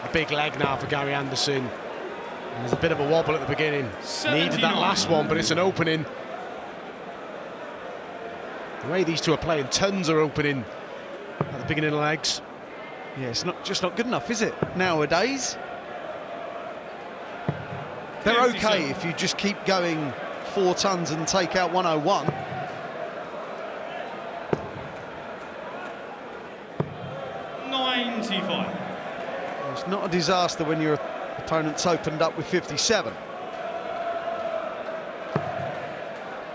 Speaker 4: a big leg now for Gary Anderson. And there's a bit of a wobble at the beginning.
Speaker 5: 79.
Speaker 4: Needed that last one, but it's an opening. The way these two are playing, tons are opening at the beginning of legs.
Speaker 3: Yeah, it's just not good enough, is it, nowadays? They're okay if you just keep going 4 tons and take out 101. It's not a disaster when your opponent's opened up with 57.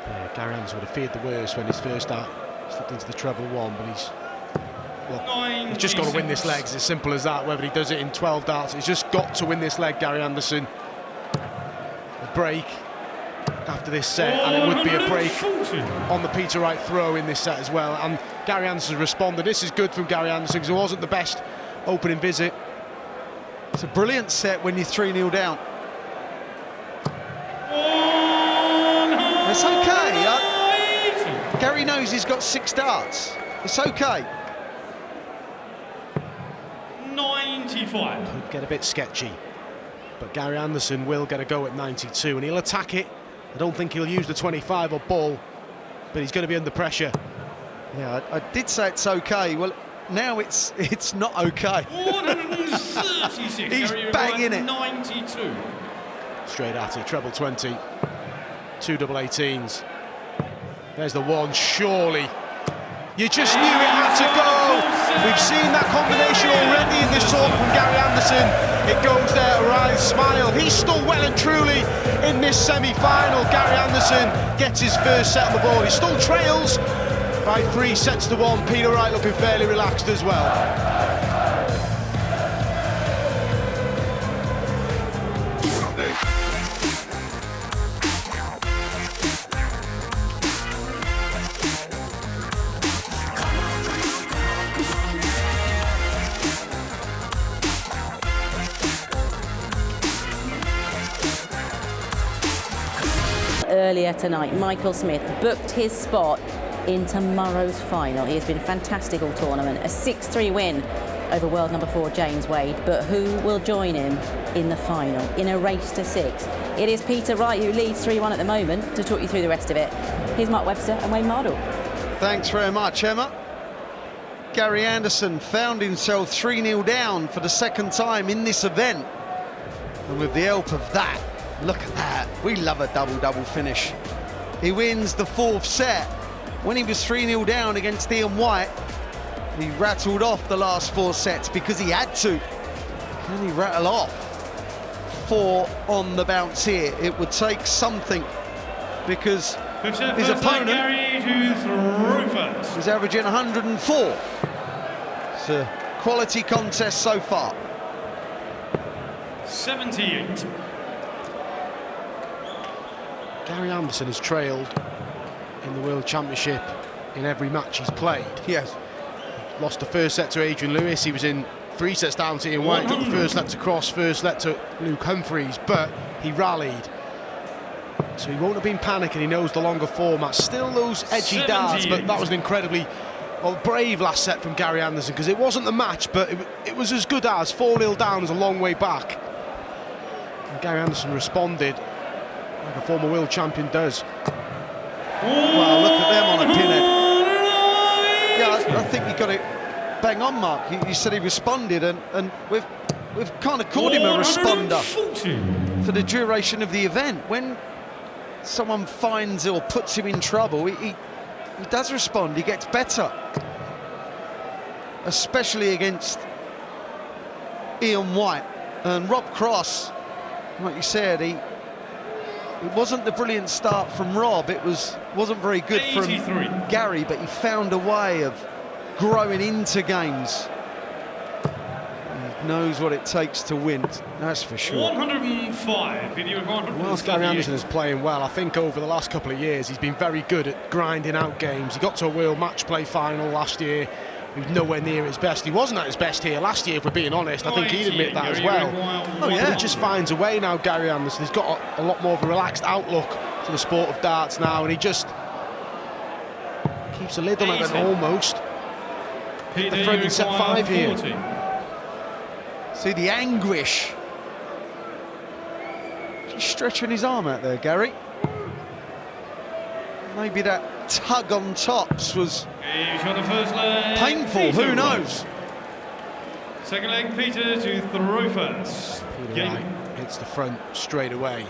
Speaker 4: Yeah, Gary Anderson would have feared the worst when his first start slipped into the treble 1, but he's just got to win this leg. It's as simple as that. Whether he does it in 12 darts, he's just got to win this leg, Gary Anderson. A break after this set, and it would be a break on the Peter Wright throw in this set as well. And Gary Anderson responded. This is good from Gary Anderson because it wasn't the best opening visit.
Speaker 3: It's a brilliant set when you're 3-0 down. It's okay. Gary knows he's got 6 darts. It's okay.
Speaker 5: 95.
Speaker 4: Could get a bit sketchy, but Gary Anderson will get a go at 92, and he'll attack it. I don't think he'll use the 25 or ball, but he's going to be under pressure.
Speaker 3: Yeah, I did say it's okay. Well, now it's not okay.
Speaker 5: 136.
Speaker 3: He's banging it.
Speaker 5: 92.
Speaker 4: Straight at it, treble 20, 2 double 18s. There's the one, surely. You just knew it had to go. We've seen that combination already in this talk from Gary Anderson. It goes there, Rise, smile. He's still well and truly in this semi-final. Gary Anderson gets his first set on the board. He still trails by 3 sets to 1. Peter Wright looking fairly relaxed as well.
Speaker 2: Earlier tonight, Michael Smith booked his spot in tomorrow's final. He has been fantastic all tournament, a 6-3 win over world number 4 James Wade, but who will join him in the final in a race to 6? It is Peter Wright who leads 3-1 at the moment. To talk you through the rest of it, here's Mark Webster and Wayne Mardle.
Speaker 3: Thanks very much, Emma. Gary Anderson found himself 3-0 down for the 2nd time in this event, and with the help of that, look at that, we love a double-double finish. He wins the 4th set. When he was 3-0 down against Ian White, he rattled off the last 4 sets because he had to. Can he rattle off 4 on the bounce here? It would take something, because his opponent is averaging 104. It's a quality contest so far.
Speaker 5: 78.
Speaker 4: Gary Anderson has trailed in the World Championship in every match he's played.
Speaker 3: Yes.
Speaker 4: Lost the first set to Adrian Lewis. He was in 3 sets down to Ian White. Got the first set to Cross, first set to Luke Humphreys, but he rallied. So he won't have been panicking. He knows the longer format. Still those edgy darts, but that was an incredibly brave last set from Gary Anderson, because it wasn't the match, but it was as good as 4-0 down is a long way back. And Gary Anderson responded like a former world champion does.
Speaker 3: Well, look at them on a pinhead. Yeah, I think you got it bang on, Mark. You said he responded, and we've kind of called him a responder for the duration of the event. When someone finds or puts him in trouble, he does respond. He gets better, especially against Ian White and Rob Cross. Like you said, it wasn't the brilliant start from Rob. It wasn't very good from Gary, but he found a way of growing into games. He knows what it takes to win, that's for sure.
Speaker 5: 105.
Speaker 4: Whilst Gary Anderson is playing well, I think over the last couple of years he's been very good at grinding out games. He got to a World Match Play final last year. He was nowhere near his best. He wasn't at his best here last year, if we're being honest. I think he'd admit that as well.
Speaker 3: Oh, yeah.
Speaker 4: But he just finds a way now, Gary Anderson. He's got a lot more of a relaxed outlook to the sport of darts now, and he just keeps a lid on it and almost hit the front in set 5 here.
Speaker 3: See the anguish. He's stretching his arm out there, Gary. Maybe that tug on tops was painful, who knows?
Speaker 5: Second leg, Peter to throw first.
Speaker 4: Peter Wright hits the front straight away.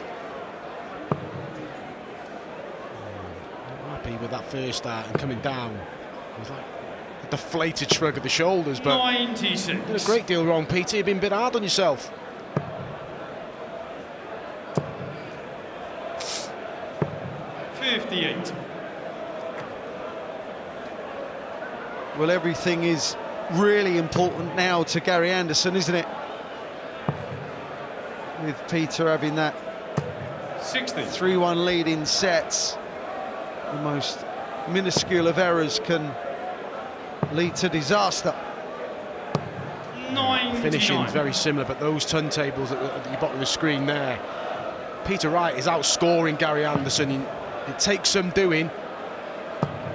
Speaker 4: Happy with that first start and coming down. It was like a deflated shrug of the shoulders, but
Speaker 5: 96.
Speaker 4: did a great deal wrong, Peter. You've been a bit hard on yourself.
Speaker 5: 58.
Speaker 3: Well, everything is really important now to Gary Anderson, isn't it? With Peter having that
Speaker 5: 60.
Speaker 3: 3-1 lead in sets, the most minuscule of errors can lead to disaster.
Speaker 5: 99.
Speaker 4: Finishing very similar, but those turntables at the bottom of the screen there. Peter Wright is outscoring Gary Anderson. It takes some doing.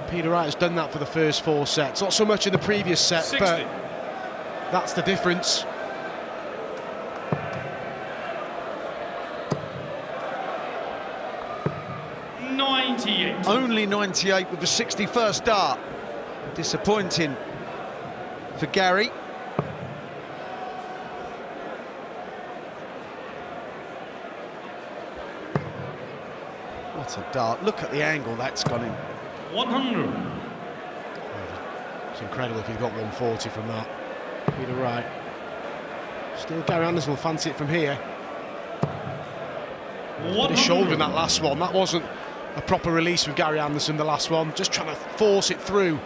Speaker 4: Peter Wright has done that for the first 4 sets. Not so much in the previous set,
Speaker 5: 60.
Speaker 4: but that's the difference.
Speaker 3: Only 98 with the 61st dart. Disappointing for Gary. What a dart. Look at the angle that's gone in.
Speaker 5: 100.
Speaker 4: It's incredible if you've got 140 from that. Peter Wright. Still, Gary Anderson will fancy it from here. Put his shoulder in that last one. That wasn't a proper release with Gary Anderson, the last one. Just trying to force it through.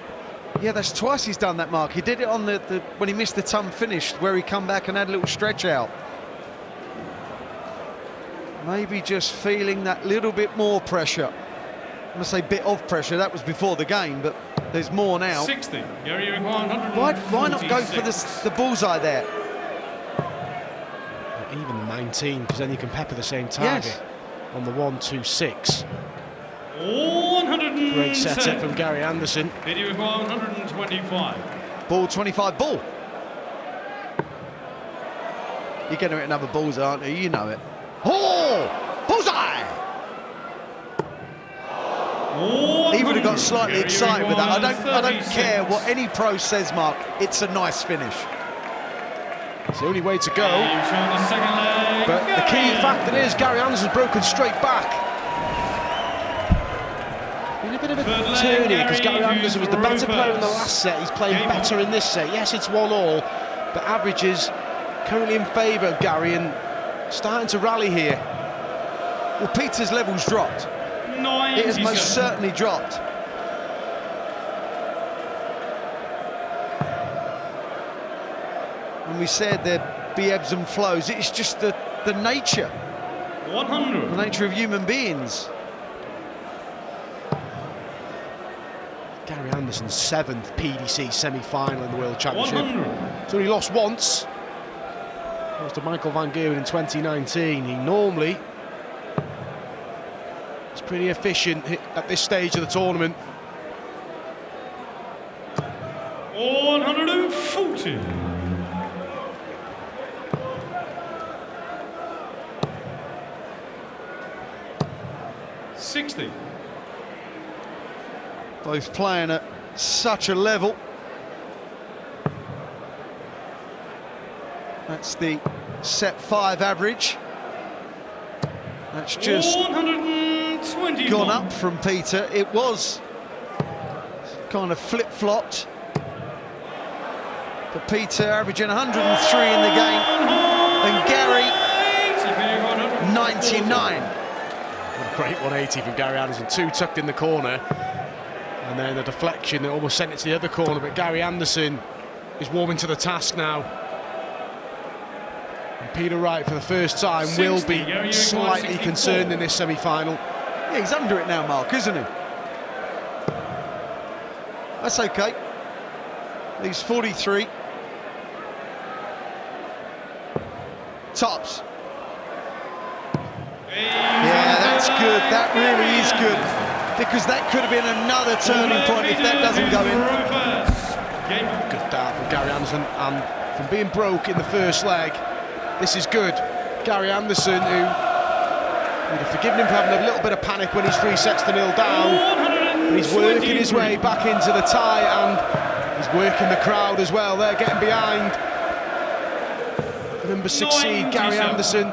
Speaker 3: Yeah, that's twice he's done that, Mark. He did it on the when he missed the ton finish, where he come back and had a little stretch out. Maybe just feeling that little bit more pressure. I'm going to say bit of pressure. That was before the game, but there's more now.
Speaker 5: 60. Gary required 100.
Speaker 3: Why not go for the bullseye there?
Speaker 4: Even the 19, because then you can pepper the same target.
Speaker 3: Yes.
Speaker 4: On the 1-2-6.
Speaker 5: 110.
Speaker 4: Great setup from Gary Anderson.
Speaker 5: Video required 125.
Speaker 3: Ball 25 ball. You're going to hit another bullseye, aren't you? You know it. Oh! Bullseye! He would have got slightly excited with that. I don't care what any pro says, Mark. It's a nice finish.
Speaker 4: It's the only way to go.
Speaker 5: The second leg.
Speaker 4: But the key factor is Gary Anderson's broken straight back. Been a bit of a turn here because Gary Anderson was the better player in the last set. He's playing better in this set. Yes, it's 1-1, but averages currently in favour of Gary and starting to rally here.
Speaker 3: Well, Peter's level's dropped.
Speaker 5: 97.
Speaker 3: It has most certainly dropped. And we said there'd be ebbs and flows. It's just the nature.
Speaker 5: 100.
Speaker 3: The nature of human beings.
Speaker 4: Gary Anderson's 7th PDC semi-final in the World Championship.
Speaker 5: 100.
Speaker 4: He's only lost once. Lost to Michael van Gerwen in 2019. He normally is pretty efficient at this stage of the tournament.
Speaker 5: 140.
Speaker 3: Both playing at such a level. That's the set 5 average. That's just
Speaker 5: 120
Speaker 3: gone up from Peter. It was kind of flip-flopped. But Peter averaging 103 in the game. And Gary, 99.
Speaker 4: What a great 180 from Gary Anderson. 2 tucked in the corner. And then a deflection that almost sent it to the other corner. But Gary Anderson is warming to the task now. And Peter Wright, for the first time, will be slightly concerned in this semi-final.
Speaker 3: Yeah, he's under it now, Mark, isn't he? That's okay. He's 43. Tops. Yeah, that's good. That really is good. Because that could have been another turning point if that doesn't go in.
Speaker 4: Good dart from Gary Anderson, and from being broke in the first leg, this is good. Gary Anderson, who would have forgiven him for having a little bit of panic when he's 3-0 down, but he's working his way back into the tie, and he's working the crowd as well. They're getting behind. Number 6 seed, Gary
Speaker 5: 97.
Speaker 4: Anderson.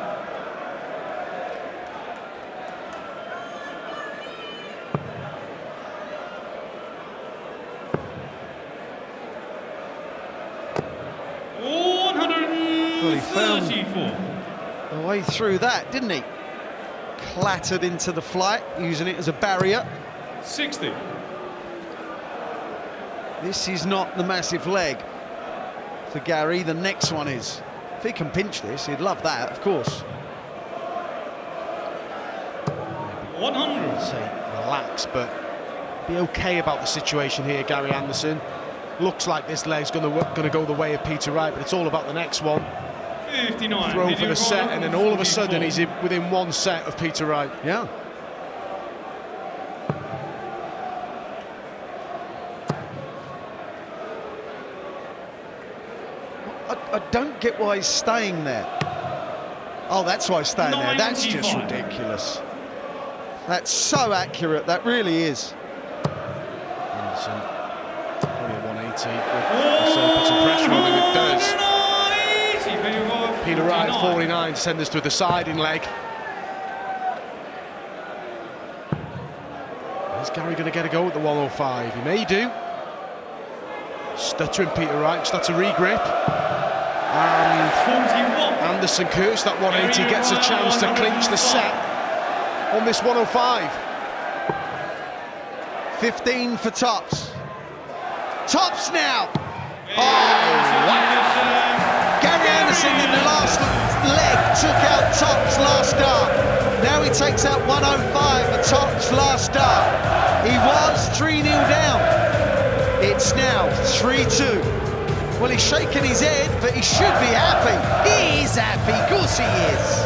Speaker 3: Well, he found
Speaker 5: 134.
Speaker 3: the way through that, didn't he? Clattered into the flight, using it as a barrier.
Speaker 5: 60.
Speaker 3: This is not the massive leg for Gary. The next one is. If he can pinch this, he'd love that, of course.
Speaker 5: 100.
Speaker 4: Say relax, but be okay about the situation here, Gary Anderson. Looks like this leg's going to go the way of Peter Wright, but it's all about the next one.
Speaker 5: 59.
Speaker 4: Throw for the set, and then all of a sudden he's within one set of Peter Wright.
Speaker 3: Yeah. I don't get why he's staying there. Oh, that's why he's staying there. That's just
Speaker 5: 95.
Speaker 3: ridiculous. That's so accurate, that really is.
Speaker 4: Anderson, probably a 180. So put some pressure on him, it does. Peter Wright, 49, to send us to a deciding leg. Is Gary going to get a go at the 105? He may do. Stuttering Peter Wright, just had to regrip. And
Speaker 5: 41.
Speaker 4: Anderson curts that 180, gets a chance to clinch the set on this 105.
Speaker 3: 15 for Tops. Tops now! Gary Anderson in the last leg took out Tops last start. Now he takes out 105 for Tops last start. He was 3-0 down. It's now 3-2. Well, he's shaking his head, but he should be happy. He is happy, of course he is.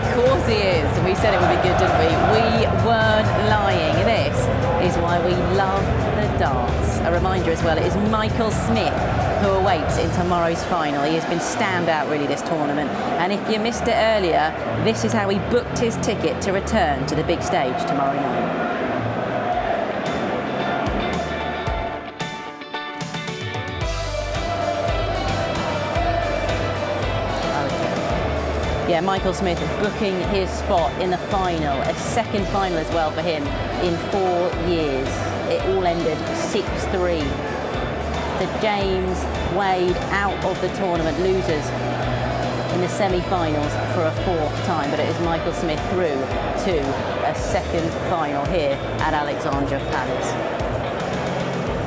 Speaker 2: Of course he is. We said it would be good, didn't we? We weren't lying. This is why we love the darts. A reminder as well, it is Michael Smith who awaits in tomorrow's final. He has been standout really this tournament. And if you missed it earlier, this is how he booked his ticket to return to the big stage tomorrow night. Yeah, Michael Smith booking his spot in the final, a second final as well for him in 4 years. It all ended 6-3. The James Wade out of the tournament, losers in the semi-finals for a 4th time, but it is Michael Smith through to a second final here at Alexandra Palace.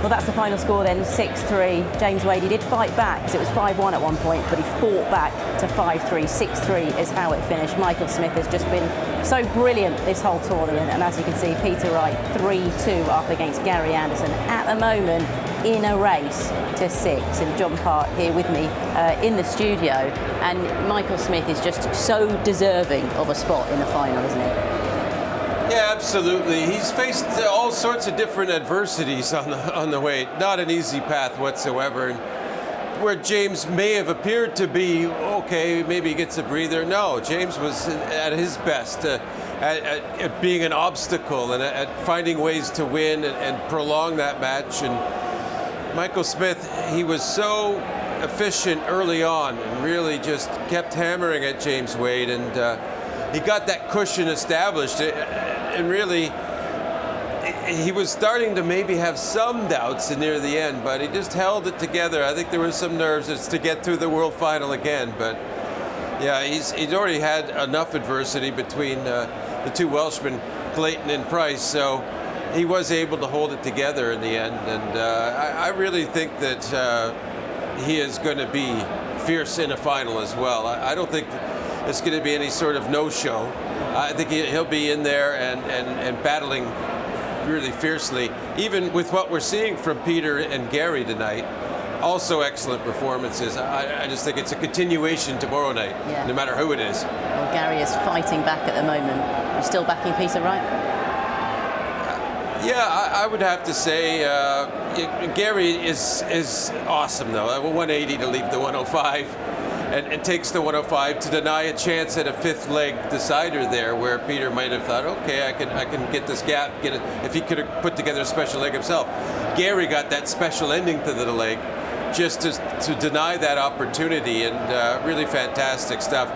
Speaker 2: Well, that's the final score then, 6-3. James Wade, he did fight back, because it was 5-1 at one point, but he fought back to 5-3. 6-3 is how it finished. Michael Smith has just been so brilliant this whole tournament, and as you can see, Peter Wright 3-2 up against Gary Anderson at the moment in a race to 6. And John Park here with me in the studio, and Michael Smith is just so deserving of a spot in the final, isn't he?
Speaker 1: Yeah, absolutely. He's faced all sorts of different adversities on the way. Not an easy path whatsoever. And where James may have appeared to be, okay, maybe he gets a breather. No, James was at his best at being an obstacle and at finding ways to win and prolong that match. And Michael Smith, he was so efficient early on and really just kept hammering at James Wade, and he got that cushion established. And really, he was starting to maybe have some doubts near the end, but he just held it together. I think there was some nerves as to get through the world final again. But yeah, he's already had enough adversity between the two Welshmen, Clayton and Price, so he was able to hold it together in the end. And I really think that he is going to be fierce in a final as well. I don't think it's going to be any sort of no-show. I think he'll be in there and battling really fiercely, even with what we're seeing from Peter and Gary tonight. Also excellent performances. I just think it's a continuation tomorrow night,
Speaker 2: Yeah.
Speaker 1: no matter who it is.
Speaker 2: Well, Gary is fighting back at the moment. You're still backing Peter Wright?
Speaker 1: Yeah, I would have to say Gary is awesome, though. 180 to leave the 105. And takes the 105 to deny a chance at a 5th leg decider there, where Peter might have thought, okay, I can get this gap, get it, if he could have put together a special leg himself. Gary got that special ending to the leg, just to deny that opportunity, and really fantastic stuff.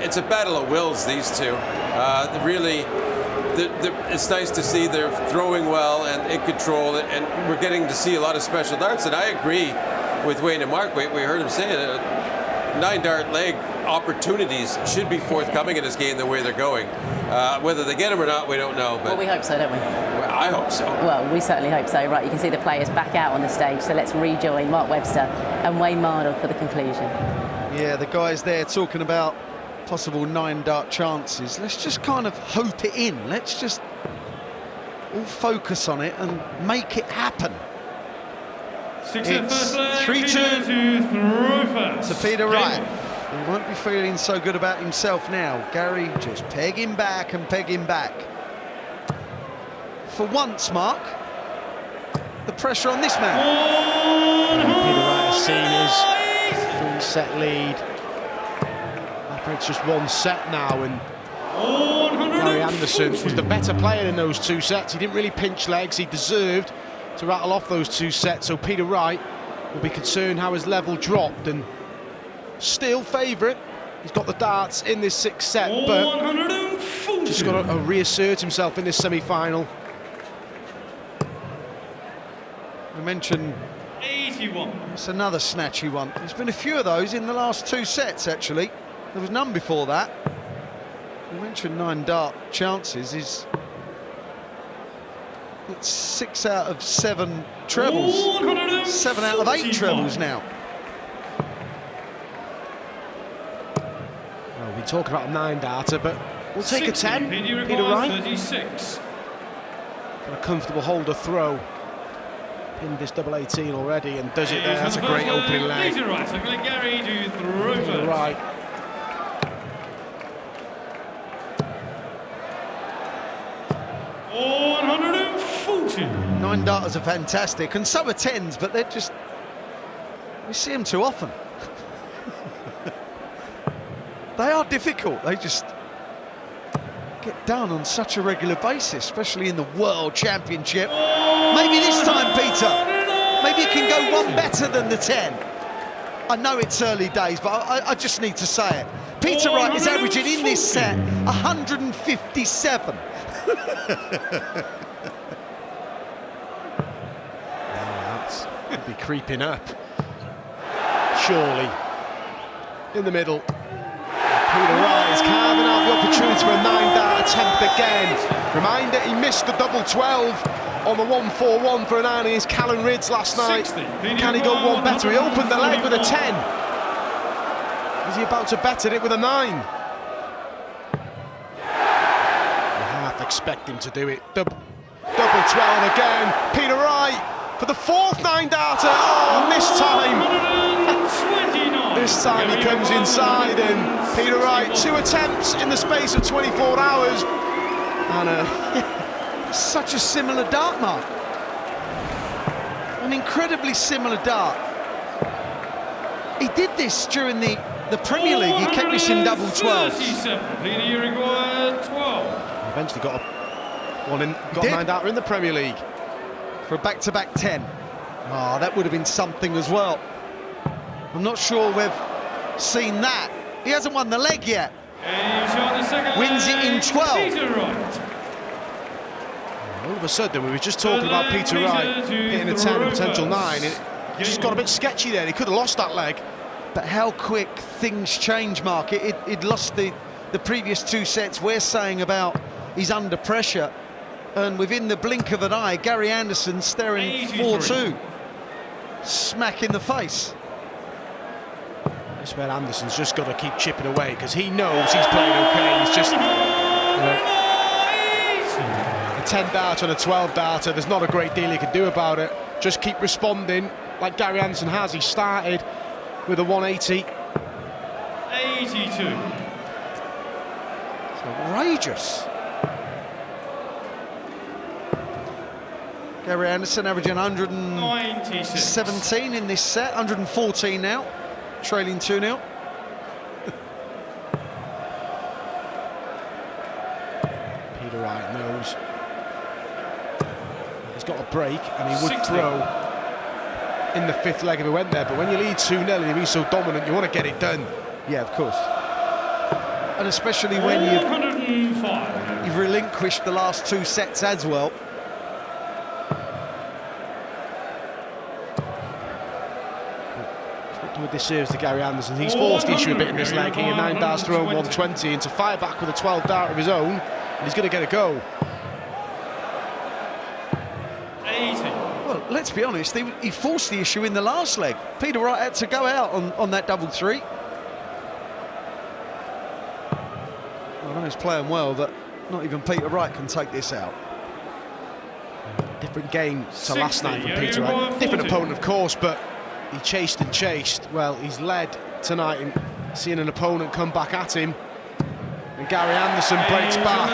Speaker 1: It's a battle of wills, these two. Really, it's nice to see they're throwing well and in control, and we're getting to see a lot of special darts. And I agree with Wayne and Mark. We heard him say it. 9-dart leg opportunities should be forthcoming in this game the way they're going. Whether they get them or not, we don't know. But
Speaker 2: well, we hope so, don't we?
Speaker 1: Well, I hope so.
Speaker 2: Well, we certainly hope so. Right, you can see the players back out on the stage, so let's rejoin Mark Webster and Wayne Mardle for the conclusion.
Speaker 3: Yeah, the guys there talking about possible 9-dart chances. Let's just kind of hope it in. Let's just all focus on it and make it happen.
Speaker 5: It's
Speaker 3: 3-2 to Peter Wright. He won't be feeling so good about himself now. Gary just peg him back and peg him back. For once, Mark, the pressure on this man.
Speaker 4: Peter Wright has seen his 3-set lead. It's just one set now, and Gary Anderson was the better player in those 2 sets. He didn't really pinch legs. He deserved to rattle off those 2 sets. So Peter Wright will be concerned how his level dropped, and still favourite. He's got the darts in this 6th set, but just got to reassert himself in this semi-final.
Speaker 3: We mentioned
Speaker 5: 81.
Speaker 3: it's another snatchy one. There's been a few of those in the last 2 sets, actually. There was none before that. We mentioned 9-dart chances. It's 6 out of 7 trebles. 7 out of 8 trebles now.
Speaker 4: Well, we're talking about a 9-darter, but we'll take a 10. Peter Wright.
Speaker 5: 36.
Speaker 4: Got a comfortable holder throw. Pinned this double 18 already and does it there. That's a great opening leg.
Speaker 5: Peter Wright, so Gary to throw
Speaker 4: Peter
Speaker 5: first.
Speaker 4: Wright.
Speaker 5: 140.
Speaker 3: 9-darters are fantastic, and so are 10s, but they're just... we see them too often. They are difficult. They just get done on such a regular basis, especially in the World Championship. Maybe this time, Peter, maybe you can go one better than the 10. I know it's early days, but I just need to say it. Peter Wright is averaging in this set 157.
Speaker 4: That's be creeping up. Surely. In the middle. Peter Wright is carving out the opportunity for a 9-dart attempt again. Reminder, he missed the double 12 on the 1-4-1 for an iron against Callan Ridds last night.
Speaker 5: 60.
Speaker 4: Can he go one better? He opened the leg with a 10. Is he about to better it with a 9? You half expect him to do it. Double 12 again. Peter Wright for the 4th 9-darter. Oh, and this time he comes inside, and Peter Wright, 2 attempts in the space of 24 hours. And
Speaker 3: Such a similar dart, Mark. An incredibly similar dart. He did this during the Premier League. He kept this in double 12s.
Speaker 4: Eventually got a 9-darter in the Premier League.
Speaker 3: For a back-to-back 10. Oh, that would have been something as well. I'm not sure we've seen that. He hasn't won the leg yet. Wins it in 12.
Speaker 4: All of a sudden, we were just talking about Peter Wright hitting a 10 and potential 9. It just got a bit sketchy there. He could have lost that leg.
Speaker 3: But how quick things change, Mark. It lost the previous 2 sets. We're saying about he's under pressure. And within the blink of an eye, Gary Anderson staring 4-2. Smack in the face.
Speaker 4: That's where Anderson's just got to keep chipping away, because he knows he's playing okay. He's just... a 10-darter and a 12-darter, there's not a great deal he can do about it. Just keep responding like Gary Anderson has. He started with a 180.
Speaker 5: 82.
Speaker 3: It's outrageous. Gary Anderson averaging 117 in this set, 114 now, trailing 2-0.
Speaker 4: Peter Wright knows he's got a break, and he would
Speaker 5: 60.
Speaker 4: throw in the fifth leg if it went there, but when you lead 2-0 and you're being so dominant, you want to get it done.
Speaker 3: Yeah, of course. And especially when you've relinquished the last 2 sets as well.
Speaker 4: With this series to Gary Anderson, he's forced the issue a bit in this leg. He and 9 darts thrown 120, and to fire back with a 12 dart of his own, and he's going to get a go.
Speaker 5: 80.
Speaker 3: Well, let's be honest, he forced the issue in the last leg. Peter Wright had to go out on that double 3. I know he's playing well, but not even Peter Wright can take this out.
Speaker 4: Different game to
Speaker 5: 60,
Speaker 4: last night for
Speaker 5: yeah,
Speaker 4: Peter
Speaker 5: you're
Speaker 4: Wright.
Speaker 5: going
Speaker 4: Different
Speaker 5: 40.
Speaker 4: opponent, of course, but he chased and chased. Well, he's led tonight in seeing an opponent come back at him. And Gary Anderson breaks back.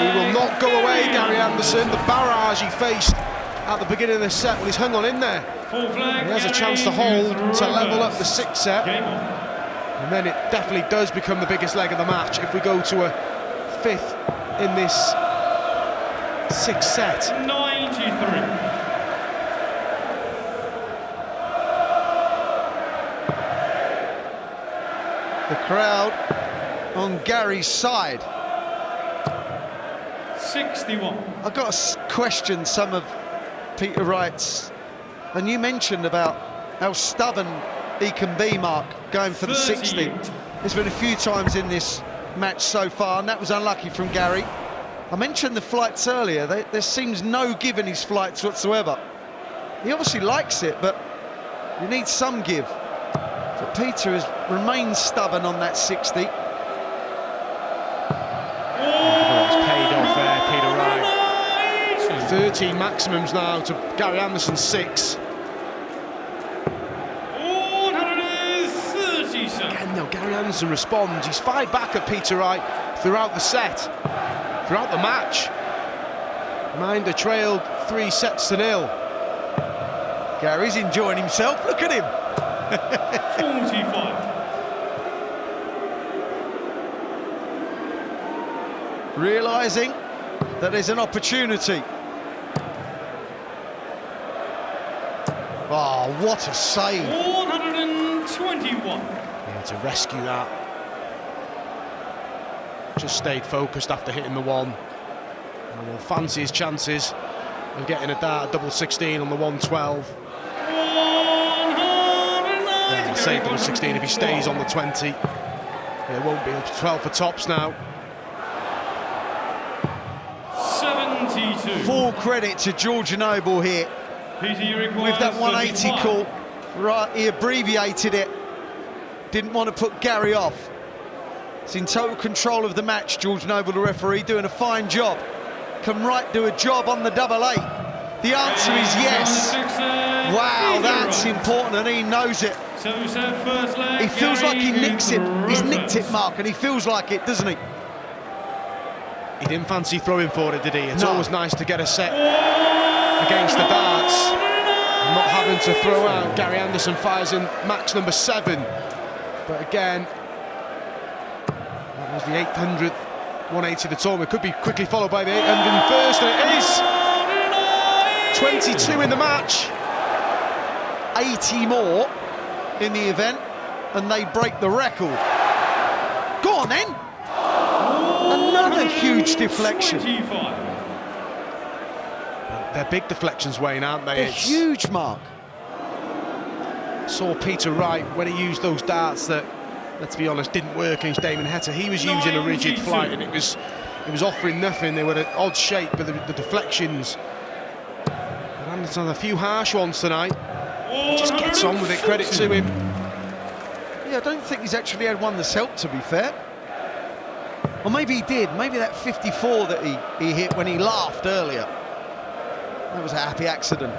Speaker 4: He will not go away, Gary Anderson. The barrage he faced at the beginning of the set, well, he's hung on in there. And there's a chance to hold, to level up the 6th set. And then it definitely does become the biggest leg of the match if we go to a 5th in this 6th set.
Speaker 5: 93.
Speaker 3: The crowd on Gary's side.
Speaker 5: 61.
Speaker 3: I've got to question some of Peter Wright's, and you mentioned about how stubborn he can be, Mark, going for the 60. There's been a few times in this match so far, and that was unlucky from Gary. I mentioned the flights earlier. There seems no give in his flights whatsoever. He obviously likes it, but you need some give. But Peter has remained stubborn on that 60.
Speaker 4: It's paid off there, Peter Wright. 13 maximums now to Gary Anderson's 6.
Speaker 5: 137.
Speaker 4: Again, no, Gary Anderson responds. He's fired back at Peter Wright throughout the set, throughout the match. Minder trailed 3 sets to 0.
Speaker 3: Gary's enjoying himself. Look at him.
Speaker 5: 45.
Speaker 3: Realising that there's an opportunity. Oh, what a save.
Speaker 5: 121.
Speaker 4: Yeah, to rescue that. Just stayed focused after hitting the 1. And will fancy his chances of getting a dart double 16 on the 112. Yeah, he'll save double 16 if he stays on the 20. It won't be up to 12 for tops now.
Speaker 5: 72.
Speaker 3: Full credit to George Noble here. With that 180 call, right, he abbreviated it. Didn't want to put Gary off. He's in total control of the match, George Noble, the referee, doing a fine job. Can Wright do a job on the double 8? The answer is yes. Wow, that's important, and he knows it. He feels like he nicks it. He's nicked it, Mark, and he feels like it, doesn't he?
Speaker 4: He didn't fancy throwing for it, did he? It's
Speaker 3: No.
Speaker 4: always nice to get a set against the darts. Not having to throw out. Gary Anderson fires in max number 7. But again, that was the 800th 180 of the tournament. Could be quickly followed by the 801st, and it is. 22 in the match.
Speaker 3: 80 more in the event, and they break the record. Go on then. Another huge deflection.
Speaker 5: 25.
Speaker 4: They're big deflections, Wayne, aren't they?
Speaker 3: They're huge, Mark.
Speaker 4: Saw Peter Wright when he used those darts that, let's be honest, didn't work against Damon Heta. He was using a rigid
Speaker 5: 92.
Speaker 4: flight, and it was offering nothing. They were an odd shape, but the deflections. But Anderson had a few harsh ones tonight. He just gets on with it. Credit to him.
Speaker 3: Yeah, I don't think he's actually had one that's helped, to be fair. Or maybe he did. Maybe that 54 that he hit when he laughed earlier. That was a happy accident.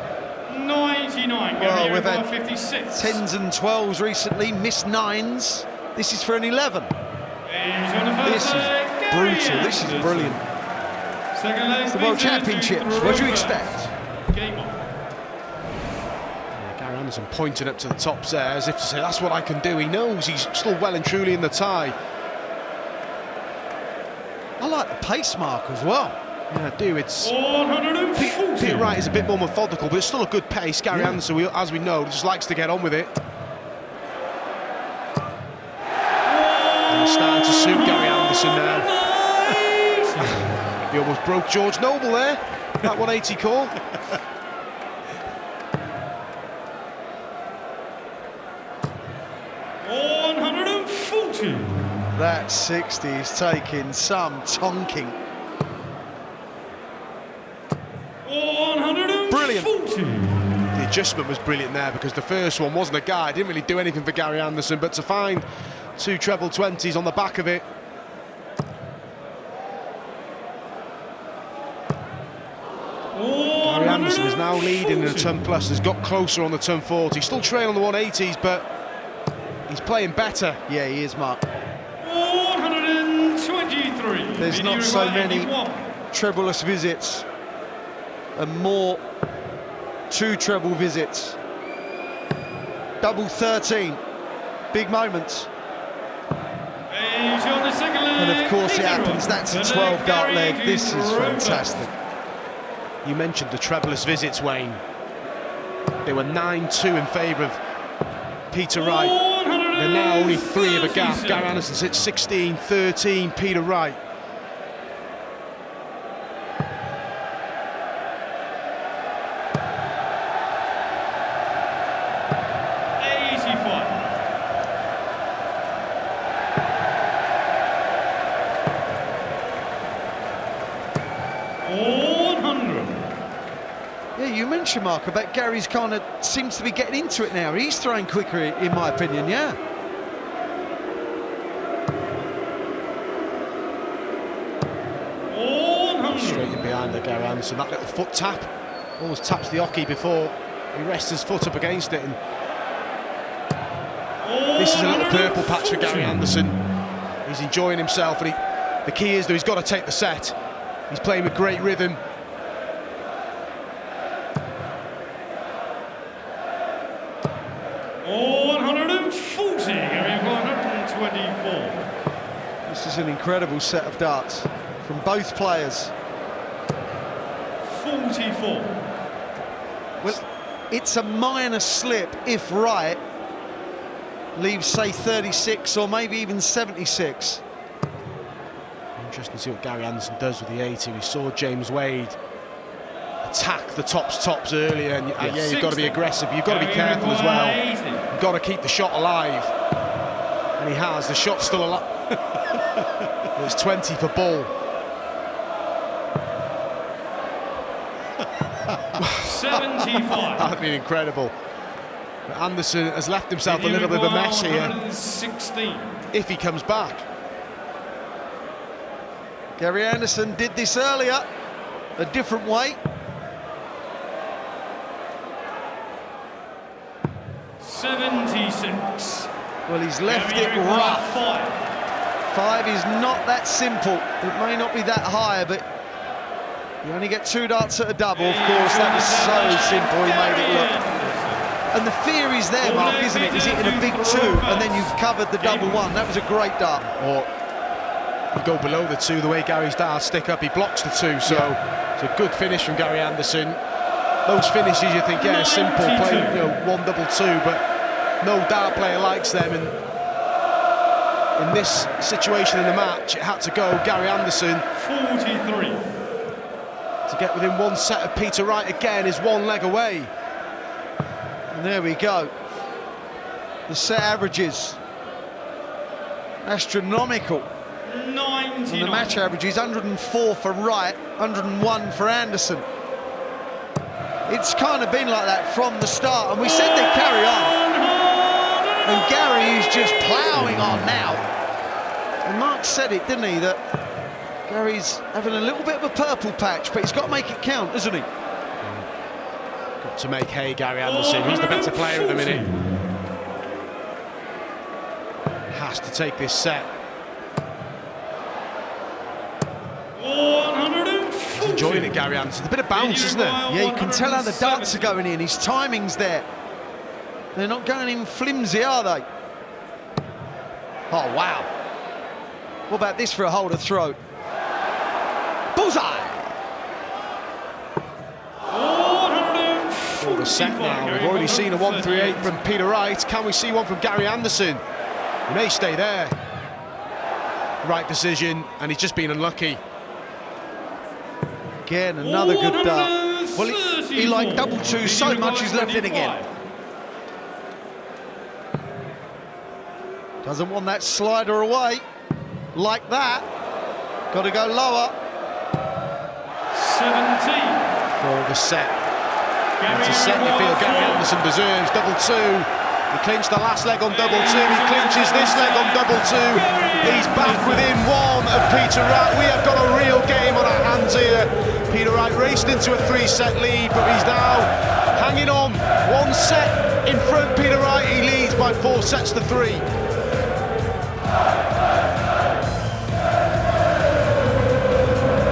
Speaker 5: 99.
Speaker 3: Well, we've had
Speaker 5: 56.
Speaker 3: 10s and 12s recently, missed 9s. This is for an 11. This is brutal. This is brilliant.
Speaker 5: Second leg,
Speaker 3: It's the World Championships. What do you expect?
Speaker 5: Game on.
Speaker 4: Yeah, Gary Anderson pointing up to the tops there as if to say, that's what I can do. He knows he's still well and truly in the tie.
Speaker 3: I like the pace mark as well.
Speaker 4: Yeah, I do. It's
Speaker 5: 140.
Speaker 4: Peter Wright is a bit more methodical, but it's still a good pace. Gary Anderson, as we know, just likes to get on with it. And it's starting to suit Gary Anderson now. He almost broke George Noble there. That 180 call.
Speaker 3: That 60 is taking some tonking.
Speaker 5: 140.
Speaker 3: Brilliant.
Speaker 4: The adjustment was brilliant there because the first one wasn't a guy. Didn't really do anything for Gary Anderson, but to find 2 treble 20s on the back of it. Gary Anderson is now leading in the ton plus, has got closer on the ton 40. Still trailing on the 180s, but he's playing better.
Speaker 3: Yeah, he is, Mark.
Speaker 5: 123.
Speaker 3: There's not so many trebleless visits and more 2 treble visits. Double 13. Big moments. And of course it happens. That's a 12 dart leg. This is fantastic.
Speaker 4: You mentioned the trebleless visits, Wayne. They were 9-2 in favour of Peter Wright. They're now only 3 of a gap. Gary Anderson sits 16-13, Peter Wright.
Speaker 3: You mentioned, Mark, about Gary's kind of seems to be getting into it now. He's throwing quicker, in my opinion, yeah.
Speaker 4: Straight in behind the Gary Anderson. That little foot tap. Always taps the hockey before he rests his foot up against it. And this is a little purple patch for Gary Anderson. He's enjoying himself, and the key is, though, he's got to take the set. He's playing with great rhythm.
Speaker 3: This is an incredible set of darts from both players.
Speaker 5: 44.
Speaker 3: Well, it's a minor slip if Wright leaves, say, 36 or maybe even 76.
Speaker 4: Interesting to see what Gary Anderson does with the 80. We saw James Wade attack the tops earlier, and yeah, you've got to be aggressive. You've got to be careful as well. You've got to keep the shot alive, and he has. The shot's still alive. It's 20 for Bull.
Speaker 5: 75.
Speaker 4: That'd be incredible. But Anderson has left himself a little bit of a mess here.
Speaker 5: 116.
Speaker 4: If he comes back.
Speaker 3: Gary Anderson did this earlier, a different way.
Speaker 5: 76.
Speaker 3: Well, he's left it rough. 5 is not that simple. It may not be that high, but you only get 2 darts at a double. Of course, that was so simple. He made it look. And the fear is there, Mark, isn't it? Is it in a big 2 and then you've covered the double 1? That was a great dart.
Speaker 4: Or you go below the 2, the way Gary's darts stick up, he blocks the 2. So it's a good finish from Gary Anderson. Those finishes you think, yeah, simple, play, 1 double 2, but no dart player likes them. And in this situation in the match, it had to go Gary Anderson.
Speaker 5: 43.
Speaker 4: To get within 1 set of Peter Wright again is 1 leg away.
Speaker 3: And there we go. The set averages. Astronomical.
Speaker 5: 99.
Speaker 3: And the match averages 104 for Wright, 101 for Anderson. It's kind of been like that from the start, and we said they'd carry on. And Gary is just ploughing on now. And Mark said it, didn't he, that Gary's having a little bit of a purple patch, but he's got to make it count, hasn't he?
Speaker 4: Got to make hay, Gary Anderson. He's the better player at the minute. Has to take this set.
Speaker 5: 140.
Speaker 4: He's enjoying it, Gary Anderson. A bit of bounce, isn't there?
Speaker 3: Yeah, you can tell how the darts are going in. His timing's there. They're not going in flimsy, are they? Oh, wow. What about this for a holder throat? Bullseye!
Speaker 4: a set now. We've already seen a 138 from Peter Wright. Can we see one from Gary Anderson? He may stay there. Right decision, and he's just been unlucky.
Speaker 3: Again, another good dart. Well, he liked double two so much he's left it again. Doesn't want that slider away like that. Got to go lower.
Speaker 5: 17.
Speaker 4: For the set. It's a set you feel Gary Anderson deserves. Double two. He clinched the last leg on double two. He clinches this leg on double two. He's back within one of Peter Wright. We have got a real game on our hands here. Peter Wright raced into a 3-set lead, but he's now hanging on. 1 set in front. Peter Wright, he leads by 4 sets to 3.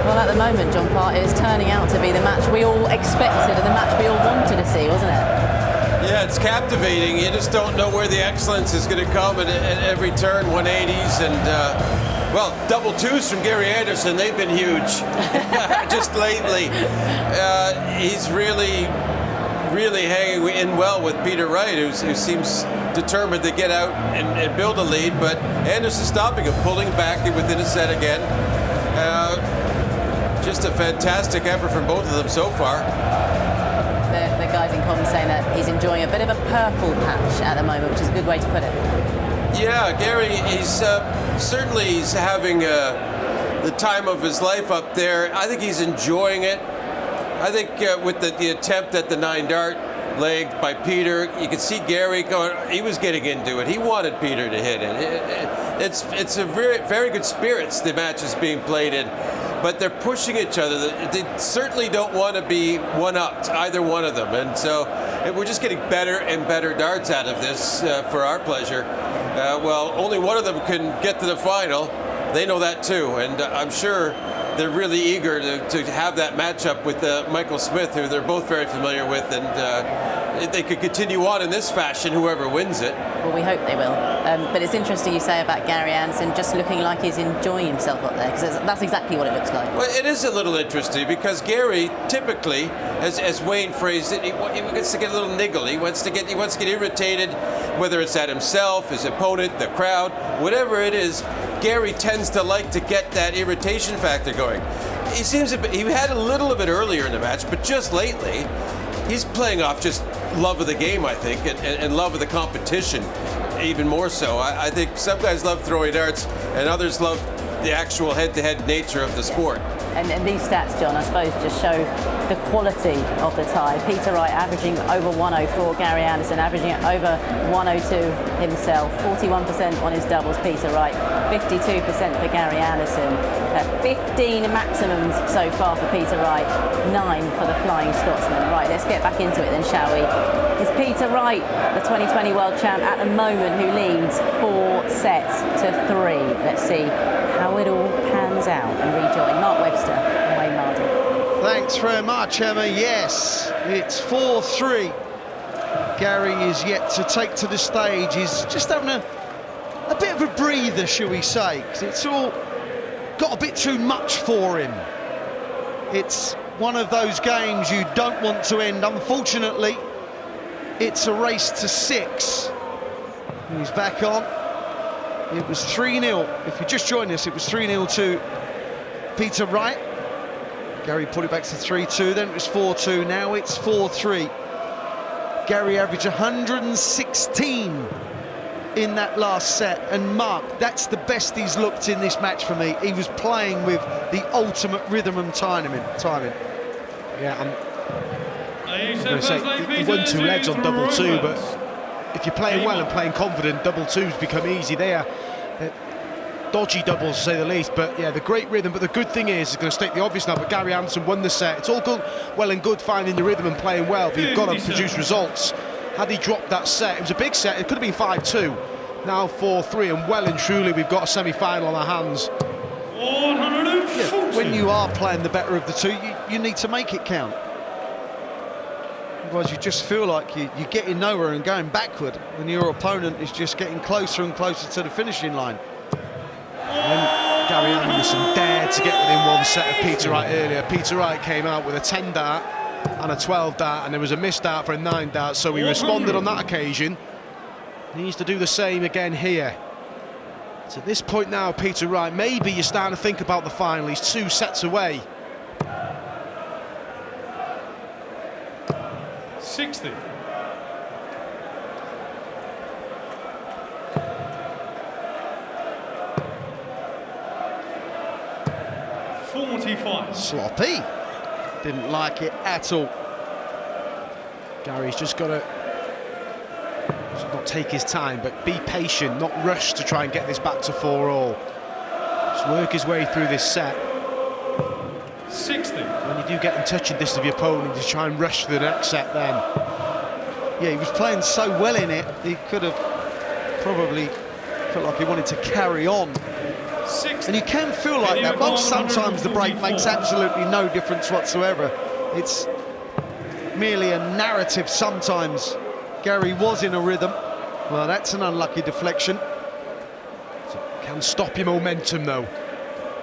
Speaker 2: Well, at the moment, John Part, it is turning out to be the match we all expected and the match we all wanted to see, wasn't it?
Speaker 1: Yeah, it's captivating. You just don't know where the excellence is going to come at every turn. 180s and, well, double twos from Gary Anderson. They've been huge just lately. He's really hanging in well with Peter Wright, who seems determined to get out and build a lead. But Anderson stopping him, pulling back within a set again. Just a fantastic effort from both of them so far.
Speaker 2: The guys in common saying that he's enjoying a bit of a purple patch at the moment, which is a good way to put it.
Speaker 1: Yeah, Gary, he's certainly having the time of his life up there. I think he's enjoying it. I think with the attempt at the 9-dart leg by Peter, you could see Gary going. He was getting into it. He wanted Peter to hit it. It's a very good spirits the match is being played in. But they're pushing each other. They certainly don't want to be one-upped, either one of them. And so we're just getting better and better darts out of this for our pleasure. Well, only one of them can get to the final. They know that too. And I'm sure they're really eager to have that matchup with Michael Smith, who they're both very familiar with. And they could continue on in this fashion, whoever wins it.
Speaker 2: Well, we hope they will. But it's interesting you say about Gary Anderson just looking like he's enjoying himself up there, because that's exactly what it looks like.
Speaker 1: Well, it is a little interesting because Gary typically, as Wayne phrased it, he wants to get a little niggle. He wants to get irritated, whether it's at himself, his opponent, the crowd, whatever it is. Gary tends to like to get that irritation factor going. He had a little of it earlier in the match, but just lately, he's playing off just love of the game, I think, and love of the competition, even more so. I think some guys love throwing darts, and others love the actual head-to-head nature of the sport.
Speaker 2: And these stats, John, I suppose, just show the quality of the tie. Peter Wright averaging over 104, Gary Anderson averaging over 102 himself. 41% on his doubles, Peter Wright. 52% for Gary Anderson. 15 maximums so far for Peter Wright. 9 for the Flying Scotsman. Right, let's get back into it then, shall we? It's Peter Wright, the 2020 world champ at the moment, who leads 4 sets to 3. Let's see how it all pans out and rejoin Mark Webster and Wayne Marden.
Speaker 3: Thanks very much, Emma. Yes, it's 4-3. Gary is yet to take to the stage. He's just having a bit of a breather, shall we say, because it's all got a bit too much for him. It's one of those games you don't want to end. Unfortunately, it's a race to 6. He's back on. It was 3-0. If you just joined us, it was 3-0 to Peter Wright. Gary put it back to 3-2, then it was 4-2, now it's 4-3. Gary averaged 116 in that last set, and Mark, that's the best he's looked in this match for me. He was playing with the ultimate rhythm and timing.
Speaker 4: Yeah, I'm going to say, he won 2 legs on double 2, but if you're playing well and playing confident, double 2s become easy. They're dodgy doubles, to say the least, but yeah, the great rhythm. But the good thing is, it's going to state the obvious now, but Gary Anderson won the set. It's all good, well and good finding the rhythm and playing well, but you've got to produce results. Had he dropped that set, it was a big set, it could have been 5-2. Now 4-3, and well and truly we've got a semi-final on our hands.
Speaker 3: Yeah, when you are playing the better of the two, you need to make it count. Otherwise you just feel like you're getting nowhere and going backward, and your opponent is just getting closer and closer to the finishing line.
Speaker 4: When Gary Anderson dared to get within 1 set of Peter Wright earlier, Peter Wright came out with a 10-dart, and a 12 dart, and there was a missed dart for a 9 dart, so he responded on that occasion. He needs to do the same again here. So at this point now, Peter Wright, maybe you're starting to think about the final. He's 2 sets away.
Speaker 5: 60. 45.
Speaker 3: Sloppy. Didn't like it at all.
Speaker 4: Gary's just got to not take his time, but be patient, not rush to try and get this back to 4-all. Just work his way through this set.
Speaker 5: 60.
Speaker 4: When you do get in touching distance of your opponent, you try and rush to the next set then.
Speaker 3: Yeah, he was playing so well in it, he could have probably felt like he wanted to carry on.
Speaker 5: 60.
Speaker 3: And you can feel like that, but sometimes the break makes absolutely no difference whatsoever. It's merely a narrative sometimes. Gary was in a rhythm. Well, that's an unlucky deflection.
Speaker 4: Can stop your momentum though.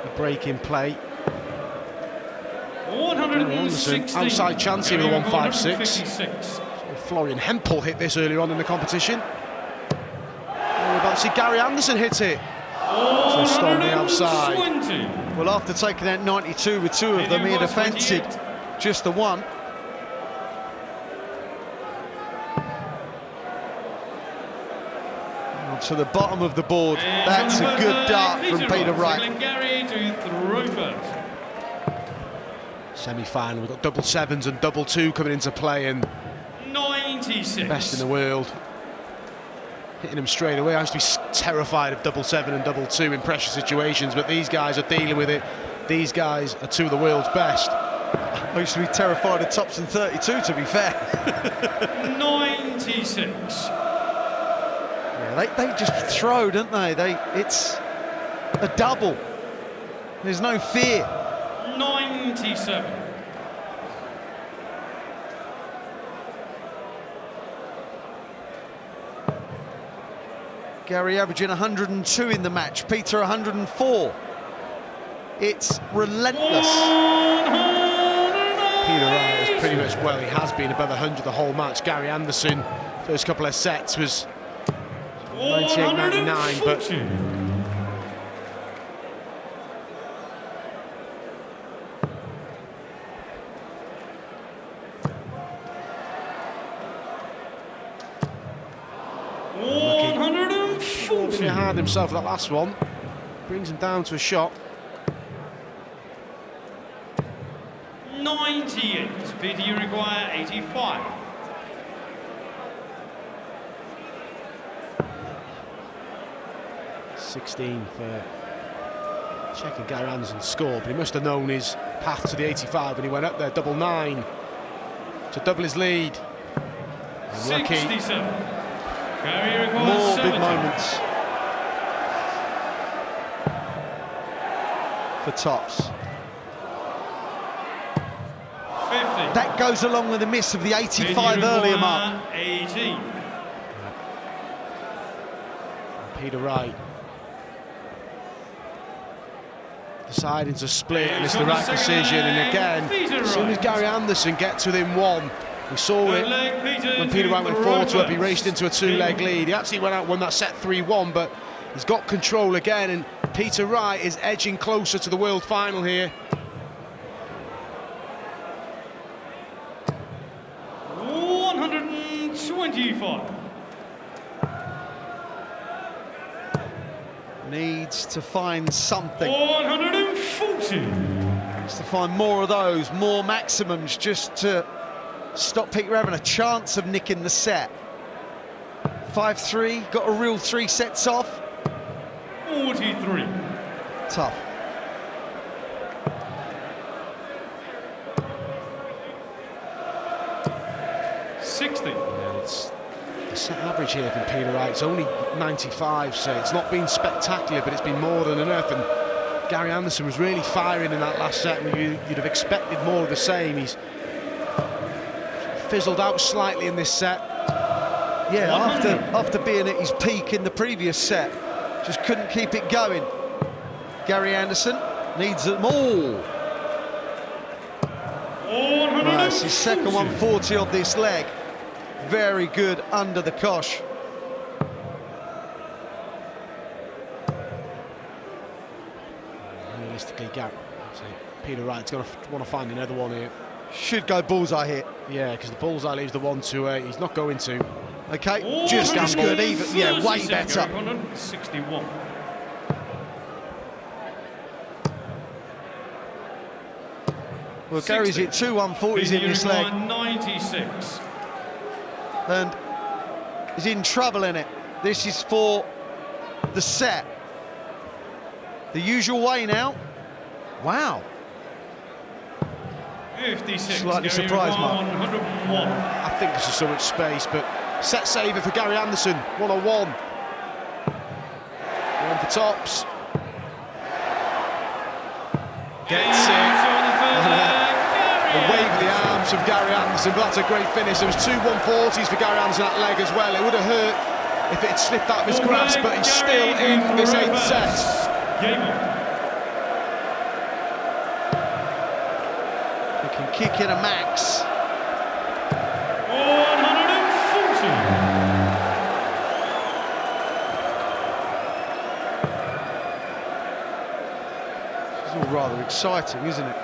Speaker 4: The break in play.
Speaker 5: 160.
Speaker 4: Outside chance here with a 156.
Speaker 5: 156.
Speaker 4: Florian Hempel hit this earlier on in the competition. We're about to see Gary Anderson hit it. Just on the outside.
Speaker 5: 120.
Speaker 3: Well, after taking out 92 with 2 of them, he had offended just the one. To the bottom of the board. That's a good dart from Peter Wright.
Speaker 5: Gary to throw first.
Speaker 4: Semi-final, we've got double 7s and double 2 coming into play, and
Speaker 5: 96.
Speaker 4: best in the world. Hitting them straight away. I used to be terrified of double 7 and double 2 in pressure situations, but these guys are dealing with it. These guys are 2 of the world's best.
Speaker 3: I used to be terrified of Thompson 32, to be fair.
Speaker 5: 96.
Speaker 3: Yeah, they just throw, don't they? It's a double. There's no fear.
Speaker 5: 97.
Speaker 3: Gary averaging 102 in the match, Peter 104. It's relentless.
Speaker 4: Peter Wright is pretty much, well, he has been above 100 the whole match. Gary Anderson, first couple of sets was 98-99, but
Speaker 5: 140.
Speaker 4: he hard himself for that last one. Brings him down to a shot.
Speaker 5: 98. Peter, you require 85.
Speaker 4: $16 for checking Gary Anderson's score, but he must have known his path to the 85 when he went up there, double 9 to double his lead. Lucky.
Speaker 5: 67. Gary requires
Speaker 3: More
Speaker 5: 70.
Speaker 3: big moments for tops.
Speaker 5: 50.
Speaker 3: That goes along with the miss of the 85
Speaker 5: Peter
Speaker 3: earlier,
Speaker 5: require
Speaker 3: Mark.
Speaker 5: 80.
Speaker 4: Peter Wright deciding to split, and it's the right decision. And again, as soon as Gary Anderson gets within 1, we saw it when Peter Wright went 4-2 up, he raced into a 2-leg lead. He actually went out, won that set 3-1, but he's got control again, and Peter Wright is edging closer to the world final here.
Speaker 5: 125.
Speaker 3: Needs to find something.
Speaker 5: 140.
Speaker 3: Needs to find more of those, more maximums, just to stop Peter having a chance of nicking the set. 5-3, got a real 3 sets off.
Speaker 5: 43.
Speaker 3: Tough.
Speaker 4: And it's the set average here from Peter Wright. It's only 95, so it's not been spectacular, but it's been more than enough. And Gary Anderson was really firing in that last set. You'd have expected more of the same. He's fizzled out slightly in this set.
Speaker 3: Yeah, after being at his peak in the previous set, just couldn't keep it going. Gary Anderson needs them all.
Speaker 5: 100.
Speaker 3: Right, it's his second 140 of this leg. Very good under the cosh.
Speaker 4: Realistically, Peter Wright's going to want to find another one here.
Speaker 3: Should go bullseye here.
Speaker 4: Yeah, because the bullseye leaves the 1-2-8. He's not going to.
Speaker 3: Okay, just as good, even. Yeah, way better.
Speaker 5: 61.
Speaker 3: Well, Gary's hit 2 140s in this leg.
Speaker 5: 96.
Speaker 3: And he's in trouble in it. This is for the set. The usual way now. Wow.
Speaker 5: 56.
Speaker 3: Slightly surprised, Mark.
Speaker 5: 101.
Speaker 4: I think there's just so much space, but set saver for Gary Anderson, 101. One for tops. Gets it. The wave of the arms from Gary Anderson, but that's a great finish. There was 2 140s for Gary Anderson that leg as well. It would have hurt if it had slipped out of his grasp, but he's still in this 8th set.
Speaker 5: Game on.
Speaker 3: He can kick in a max.
Speaker 5: 140.
Speaker 3: It's all rather exciting, isn't it?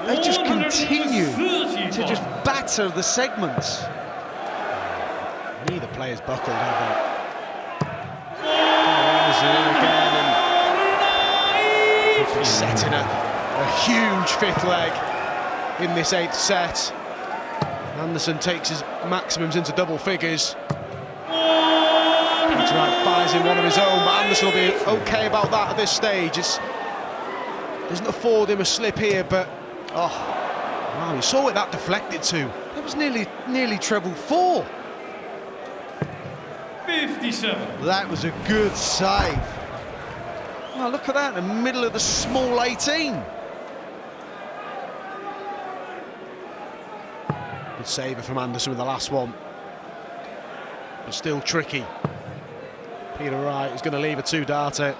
Speaker 3: They just continue to just batter the segments.
Speaker 4: Neither player's buckled, have they? Anderson again, and setting a huge 5th leg in this 8th set. Anderson takes his maximums into double figures. Peter Wright fires in one of his own, but Anderson will be okay about that at this stage. Doesn't afford him a slip here, but wow, you saw what that deflected to.
Speaker 3: That was nearly treble 4.
Speaker 5: 57.
Speaker 3: That was a good save. Oh, look at that in the middle of the small 18.
Speaker 4: Good saver from Anderson with the last one, but still tricky. Peter Wright is going to leave a 2-darter.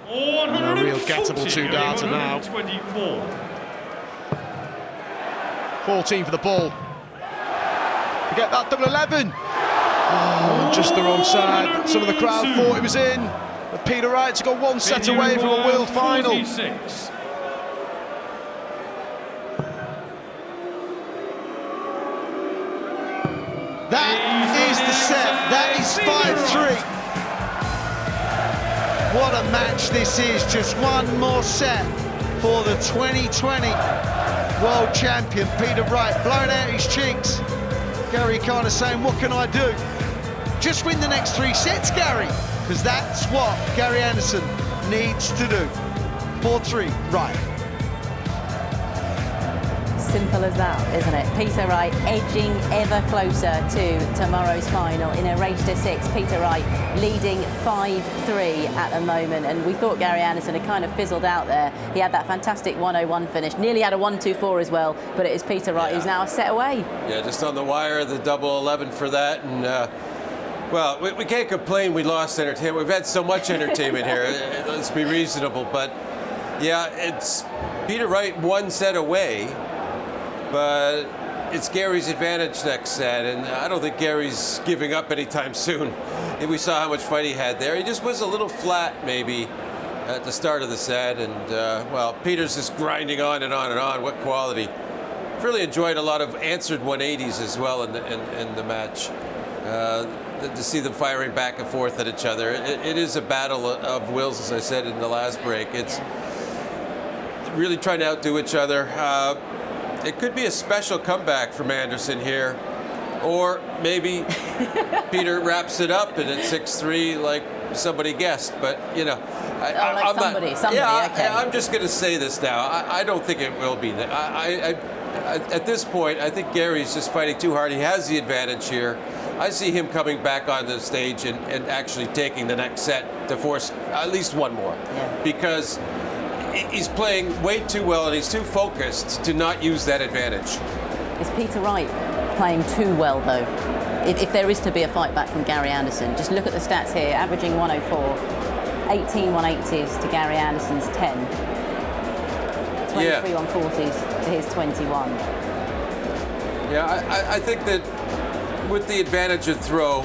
Speaker 4: And a real gettable 2-darter now.
Speaker 5: 24.
Speaker 4: 14 for the ball. Forget that double 11. Oh, just the wrong side. Some of the crowd thought it was in, but Peter Wright's got 1 set away from a world final.
Speaker 5: 46.
Speaker 3: That is the set. That is 5-3. What a match this is. Just one more set for the 2020 world champion, Peter Wright. Blowing out his cheeks. Gary kind of saying, what can I do? Just win the next 3 sets, Gary, because that's what Gary Anderson needs to do. 4-3, Wright.
Speaker 2: Simple as that, isn't it? Peter Wright edging ever closer to tomorrow's final in a race to 6. Peter Wright leading 5-3 at the moment, and we thought Gary Anderson had kind of fizzled out there. He had that fantastic 101 finish, nearly had a 124 as well, but it is Peter Wright who's now a set away.
Speaker 1: Yeah, just on the wire, the double 11 for that, and well, we can't complain we lost entertainment. We've had so much entertainment here. Let's be reasonable, but yeah, it's Peter Wright 1 set away. But it's Gary's advantage next set, and I don't think Gary's giving up anytime soon. We saw how much fight he had there. He just was a little flat, maybe, at the start of the set, and, well, Peter's just grinding on and on and on. What quality. Really enjoyed a lot of answered 180s as well in the match. To see them firing back and forth at each other. It is a battle of wills, as I said in the last break. It's really trying to outdo each other. It could be a special comeback from Anderson here, or maybe Peter wraps it up and it's 6-3 like somebody guessed. But you know, I'm just going to say this now. I don't think it will be. At this point, I think Gary's just fighting too hard. He has the advantage here. I see him coming back on the stage and actually taking the next set to force at least one more, because he's playing way too well and he's too focused to not use that advantage.
Speaker 2: Is Peter Wright playing too well, though? If there is to be a fight back from Gary Anderson, just look at the stats here, averaging 104, 18 180s to Gary Anderson's 10. 23
Speaker 1: Yeah.
Speaker 2: 140s to his 21.
Speaker 1: Yeah, I think that with the advantage of throw,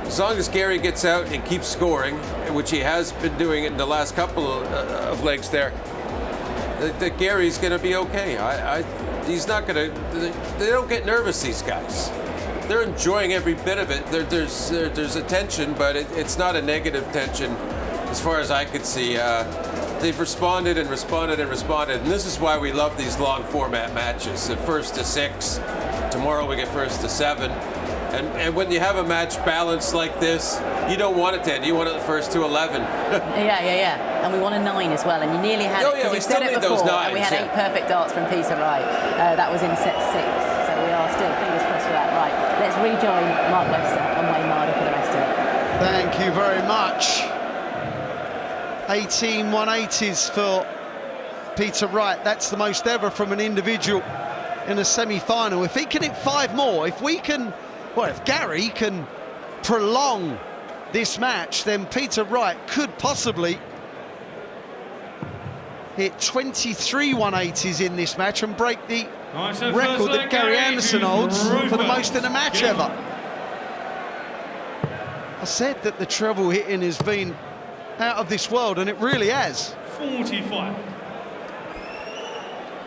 Speaker 1: as long as Gary gets out and keeps scoring, which he has been doing in the last couple of legs there, that Gary's going to be okay. He's not going to. They don't get nervous, these guys. They're enjoying every bit of it. There's a tension, but it's not a negative tension, as far as I could see. They've responded and responded and responded, and this is why we love these long format matches. The first to 6. Tomorrow we get first to 7. And when you have a match balanced like this, you don't want it to end. You want it the first to 11.
Speaker 2: Yeah. And we won a 9 as well, and you nearly had
Speaker 1: Oh,
Speaker 2: it.
Speaker 1: yeah, we
Speaker 2: You
Speaker 1: still
Speaker 2: said it
Speaker 1: need those
Speaker 2: before,
Speaker 1: 9s,
Speaker 2: and we had
Speaker 1: yeah.
Speaker 2: 8 perfect darts from Peter Wright. That was in set 6, so we are still fingers crossed for that. Right, let's rejoin Mark Webster and Wayne Marder for the rest of it.
Speaker 3: Thank you very much. 18 180s for Peter Wright. That's the most ever from an individual in a semi-final. If he can hit 5 more, if Gary can prolong this match, then Peter Wright could possibly hit 23 180s in this match and break the
Speaker 5: Nice, so
Speaker 3: record
Speaker 5: first
Speaker 3: that
Speaker 5: leg,
Speaker 3: Gary
Speaker 5: Gary
Speaker 3: Anderson
Speaker 5: to
Speaker 3: holds
Speaker 5: throw
Speaker 3: for the
Speaker 5: first.
Speaker 3: most in a match
Speaker 5: Yeah.
Speaker 3: ever. I said that the treble hitting has been out of this world, and it really has.
Speaker 5: 45.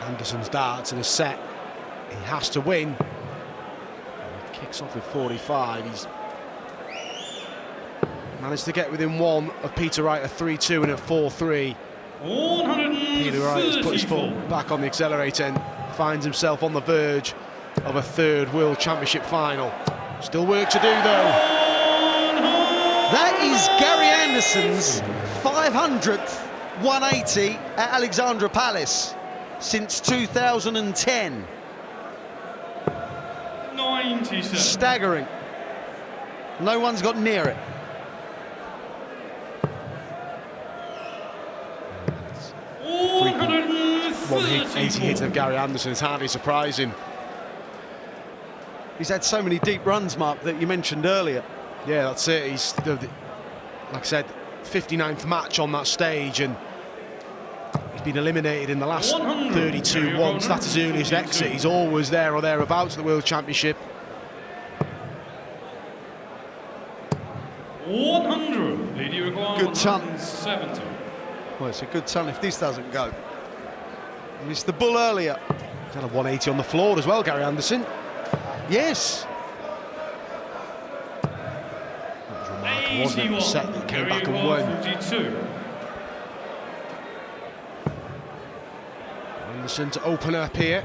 Speaker 4: Anderson's darts in a set. He has to win. He kicks off with 45. He's managed to get within 1 of Peter Wright at 3-2 and at 4-3. Peter Wright has put his
Speaker 5: 134.
Speaker 4: foot back on the accelerator and finds himself on the verge of a 3rd World Championship final. Still work to do though.
Speaker 3: That is Gary Anderson's 500th 180 at Alexandra Palace since 2010.
Speaker 5: 97.
Speaker 3: Staggering. No one's got near it.
Speaker 4: One hit, 80 hits of Gary Anderson is hardly surprising.
Speaker 3: He's had so many deep runs, Mark, that you mentioned earlier.
Speaker 4: Yeah, that's it. He's, like I said, 59th match on that stage, and he's been eliminated in the last 32 once. That's his earliest exit. He's always there or thereabouts at the World Championship.
Speaker 5: 100. Video required.
Speaker 3: Good ton.
Speaker 5: 170.
Speaker 3: Well, it's a good ton if this doesn't go. Missed the bull earlier.
Speaker 4: He's had a 180 on the floor as well, Gary Anderson.
Speaker 3: Yes.
Speaker 4: That was remarkable, wasn't it? The set that came back and
Speaker 5: Gary
Speaker 4: won.
Speaker 5: 42.
Speaker 4: Anderson to open up here.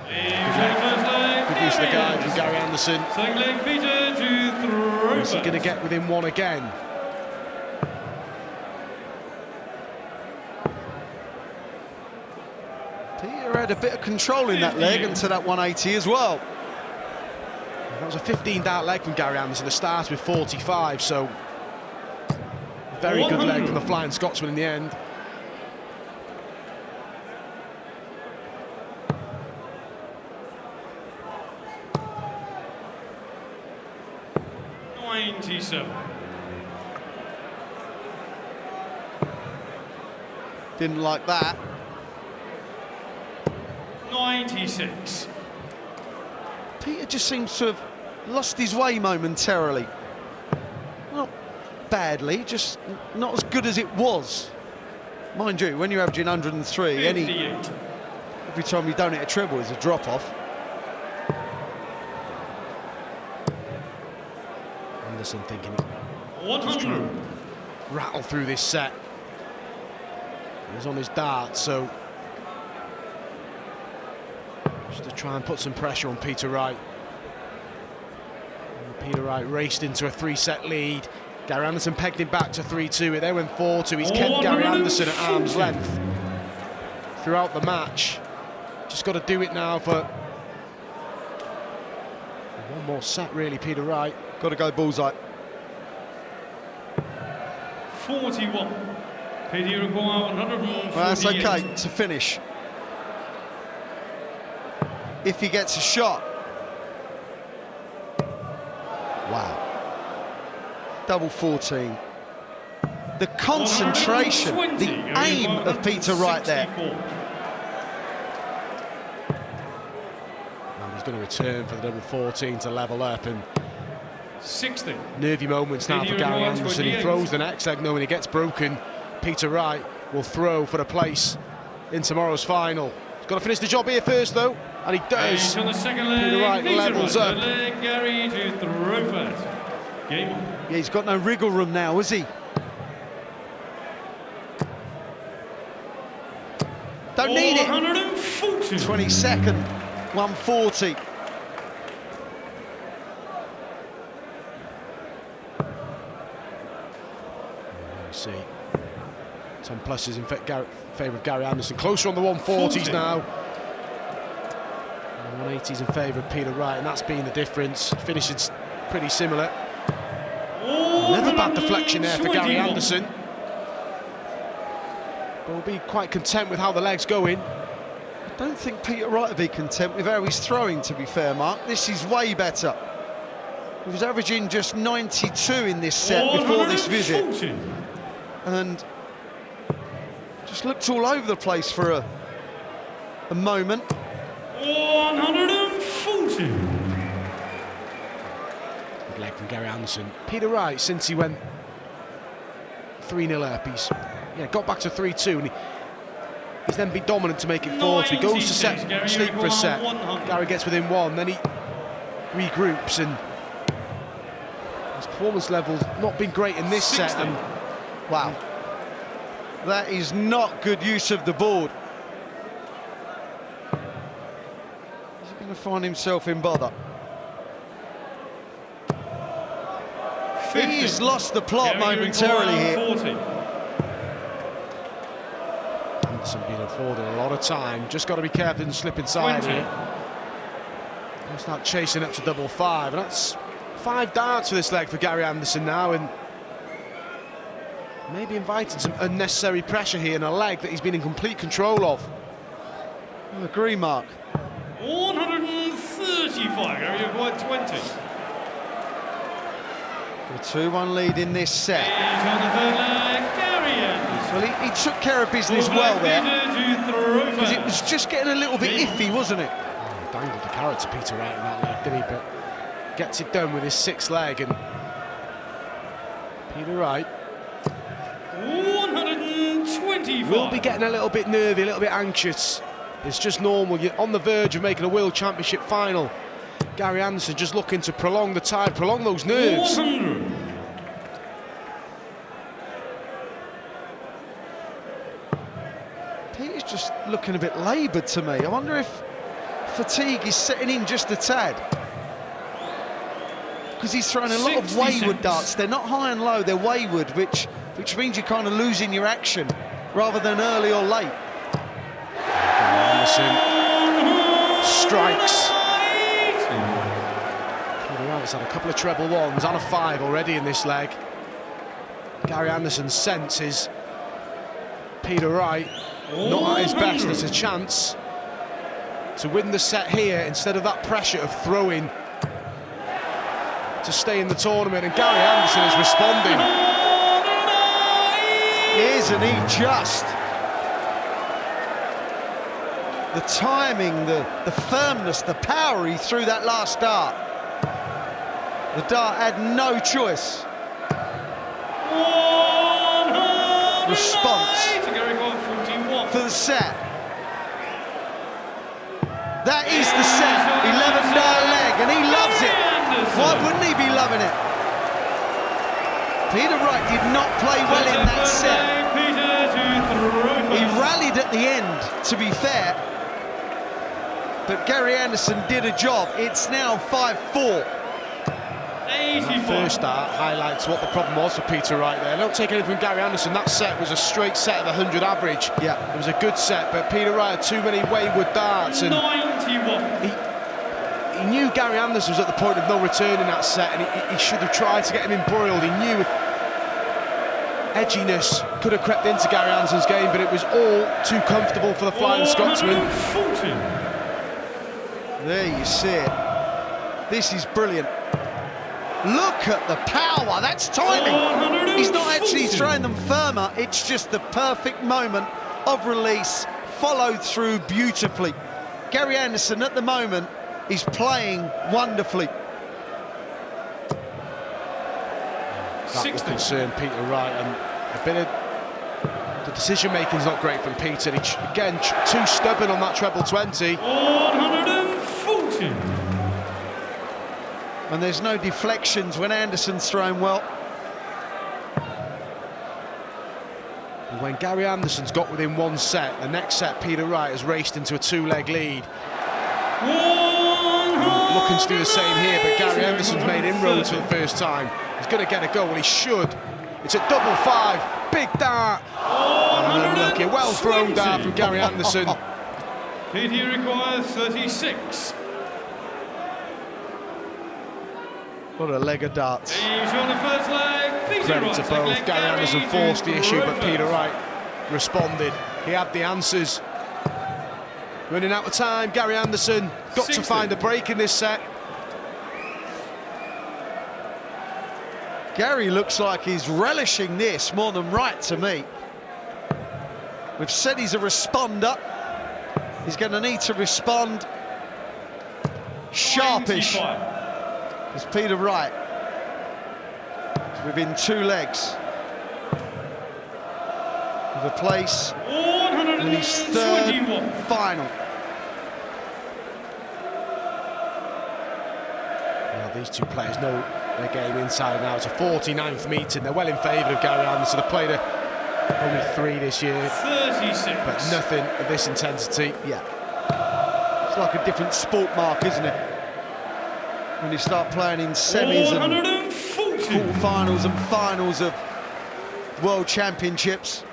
Speaker 4: Good use of the guide from Gary Anderson.
Speaker 5: Second leg, Peter to throw.
Speaker 4: Is he going to get within 1 again?
Speaker 3: Peter had a bit of control in that leg into that 180 as well.
Speaker 4: That was a 15-dart leg from Gary Anderson. The start with 45, so very good leg from the Flying Scotsman in the end.
Speaker 3: Didn't like that.
Speaker 5: 96.
Speaker 3: Peter just seems to have lost his way momentarily. Not badly, just not as good as it was. Mind you, when you're averaging 103,
Speaker 5: 58.
Speaker 3: every time you don't hit a treble is a drop-off.
Speaker 4: Anderson thinking
Speaker 5: 100.
Speaker 4: rattle through this set. He's on his dart, so just to try and put some pressure on Peter Wright. And Peter Wright raced into a 3-set lead. Gary Anderson pegged him back to 3-2. It then went 4-2. He's kept Gary Anderson at arm's length throughout the match. Just got to do it now for one more set, really, Peter Wright.
Speaker 3: Got to go bullseye.
Speaker 5: 41. Peter require 148.
Speaker 3: Well, that's okay to finish. If he gets a shot. Wow. Double 14. the concentration, the aim of Peter Wright there.
Speaker 4: And he's going to return for the double 14 to level up, and
Speaker 5: 60.
Speaker 4: nervy moments now for Gary Anderson. He throws the next leg knowing he gets broken. Peter Wright will throw for a place in tomorrow's final. He's got to finish the job here first though, and he does.
Speaker 5: On the second leg,
Speaker 4: Peter Wright levels up.
Speaker 5: Gary to throw first. Game on.
Speaker 3: Yeah, he's got no wriggle room now, has he? Don't need it.
Speaker 5: 140.
Speaker 3: 22nd, 140.
Speaker 4: You see 10 pluses in favour of Gary Anderson. Closer on the 140s now. And 180s in favour of Peter Wright, and that's been the difference. Finishing's pretty similar. Another bad deflection there for Gary Anderson. But we'll be quite content with how the leg's going.
Speaker 3: I don't think Peter Wright will be content with how he's throwing, to be fair, Mark. This is way better. He was averaging just 92 in this set before this visit. And just looked all over the place for a moment.
Speaker 5: 140.
Speaker 4: Good leg from Gary Anderson. Peter Wright, since he went 3-0 up, he's got back to 3-2, and he's then been dominant to make it 4-2. He goes to set, sleep for a set. Gary gets within one, then he regroups, and his performance level's not been great in this set. And
Speaker 3: wow, that is not good use of the board. Is he going to find himself in bother?
Speaker 5: 50.
Speaker 3: He's lost the plot
Speaker 5: Gary
Speaker 3: momentarily here.
Speaker 5: 40.
Speaker 4: Anderson being afforded a lot of time. Just got to be careful and slip inside
Speaker 5: 20.
Speaker 4: here. He'll start chasing up to double 5, and that's 5 darts for this leg for Gary Anderson now, and maybe inviting some unnecessary pressure here in a leg that he's been in complete control of.
Speaker 3: I agree, Mark.
Speaker 5: 135. Gary acquired 20.
Speaker 3: A 2-1 lead in this set.
Speaker 5: He's on the third leg. Gary Anderson.
Speaker 3: Well, he took care of business well there, because it was just getting a little bit iffy, wasn't it?
Speaker 4: Oh, dangled the carrot to Peter Wright in that leg, did he? But gets it done with his 6th leg, and Peter Wright
Speaker 5: 125.
Speaker 4: will be getting a little bit nervy, a little bit anxious. It's just normal. You're on the verge of making a World Championship final. Gary Anderson just looking to prolong the tide, prolong those nerves.
Speaker 5: 100.
Speaker 3: Peter's just looking a bit laboured to me. I wonder if fatigue is setting in just a tad. Because he's throwing a lot of wayward darts. They're not high and low, they're wayward, which means you're kind of losing your action rather than early or late.
Speaker 4: Anderson strikes. Peter Wright's had a couple of treble 1s and a 5 already in this leg. Gary Anderson's sense is Peter Wright not at his best. There's a chance to win the set here instead of that pressure of throwing to stay in the tournament, and Gary Anderson is responding.
Speaker 3: Isn't he just? The timing, the firmness, the power he threw that last dart. The dart had no choice. Response for the set. That is the set. 11 dart leg, and he loves it. Why wouldn't he be loving it? Peter Wright did not play well in that set. He rallied at the end, to be fair. But Gary Anderson did a job. It's now 5-4.
Speaker 4: That first start highlights what the problem was for Peter Wright there. Don't take anything from Gary Anderson. That set was a straight set of 100 average.
Speaker 3: Yeah.
Speaker 4: It was a good set, but Peter Wright had too many wayward darts. And
Speaker 5: 91.
Speaker 4: he knew Gary Anderson was at the point of no return in that set, and he should have tried to get him embroiled. He knew edginess could have crept into Gary Anderson's game, but it was all too comfortable for the Flying Scotsman.
Speaker 5: 140.
Speaker 3: There you see it. This is brilliant. Look at the power, that's timing.
Speaker 5: 140.
Speaker 3: He's not actually throwing them firmer, it's just the perfect moment of release, followed through beautifully. Gary Anderson at the moment is playing wonderfully.
Speaker 4: That will concern Peter Wright, and a bit of the decision making's not great from Peter. Again, too stubborn on that treble 20.
Speaker 5: 140.
Speaker 3: And there's no deflections when Anderson's throwing well.
Speaker 4: And when Gary Anderson's got within one set, the next set Peter Wright has raced into a two-leg lead. Looking to do the same here, but Gary Anderson's made inroads for the first time. He's going to get a go, well he should. It's a double 5, big dart. And unlucky, well thrown dart from Gary Anderson.
Speaker 5: Peter requires 36.
Speaker 3: What a leg of darts.
Speaker 5: He's on the first leg. Peter
Speaker 4: Credit
Speaker 5: Wright,
Speaker 4: to
Speaker 5: second
Speaker 4: both.
Speaker 5: leg,
Speaker 4: Gary Anderson
Speaker 5: to
Speaker 4: forced the issue, but
Speaker 5: Grover.
Speaker 4: Peter Wright responded. He had the answers. Running out of time, Gary Anderson got
Speaker 5: 60.
Speaker 4: to find a break in this set.
Speaker 3: Gary looks like he's relishing this more than Wright to me. We've said he's a responder. He's going to need to respond sharpish.
Speaker 5: 95.
Speaker 3: As Peter Wright is within 2 legs of a place in his 3rd
Speaker 5: 121.
Speaker 3: final.
Speaker 4: Well, these two players know their game inside and out. It's a 49th meeting. They're well in favour of Gary Anderson. They've played only 3 this year,
Speaker 5: 36.
Speaker 4: but nothing of this intensity.
Speaker 3: Yeah. It's like a different sport, Mark, isn't it? When you start playing in semis and
Speaker 5: 140.
Speaker 3: quarterfinals and finals of World Championships.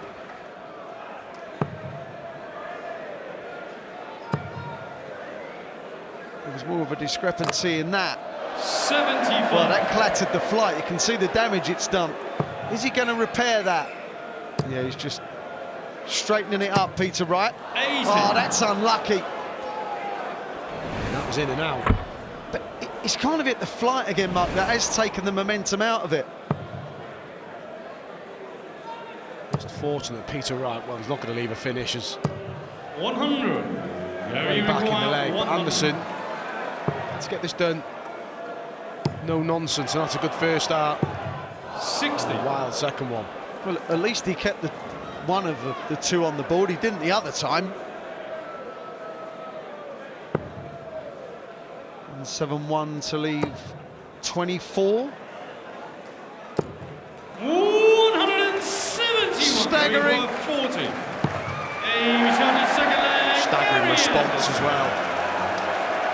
Speaker 3: There was more of a discrepancy in that.
Speaker 5: 75.
Speaker 3: Well, that clattered the flight. You can see the damage it's done. Is he going to repair that? Yeah, he's just straightening it up, Peter Wright.
Speaker 5: 80.
Speaker 3: Oh, that's unlucky.
Speaker 4: That was in and out.
Speaker 3: But it's kind of hit the flight again, Mark. That has taken the momentum out of it.
Speaker 4: Just fortunate Peter Wright, well, he's not going to leave a finish as
Speaker 5: 100.
Speaker 4: way back in the leg. But Anderson, let's get this done. No nonsense, and that's a good first start.
Speaker 5: 60.
Speaker 4: Wild second one.
Speaker 3: Well, at least he kept one of the 2 on the board. He didn't the other time. And 7-1 to leave 24.
Speaker 5: 171.
Speaker 3: Staggering.
Speaker 5: 40. He's on his second leg.
Speaker 4: Staggering
Speaker 5: Gary
Speaker 4: response
Speaker 5: Anderson.
Speaker 4: as well.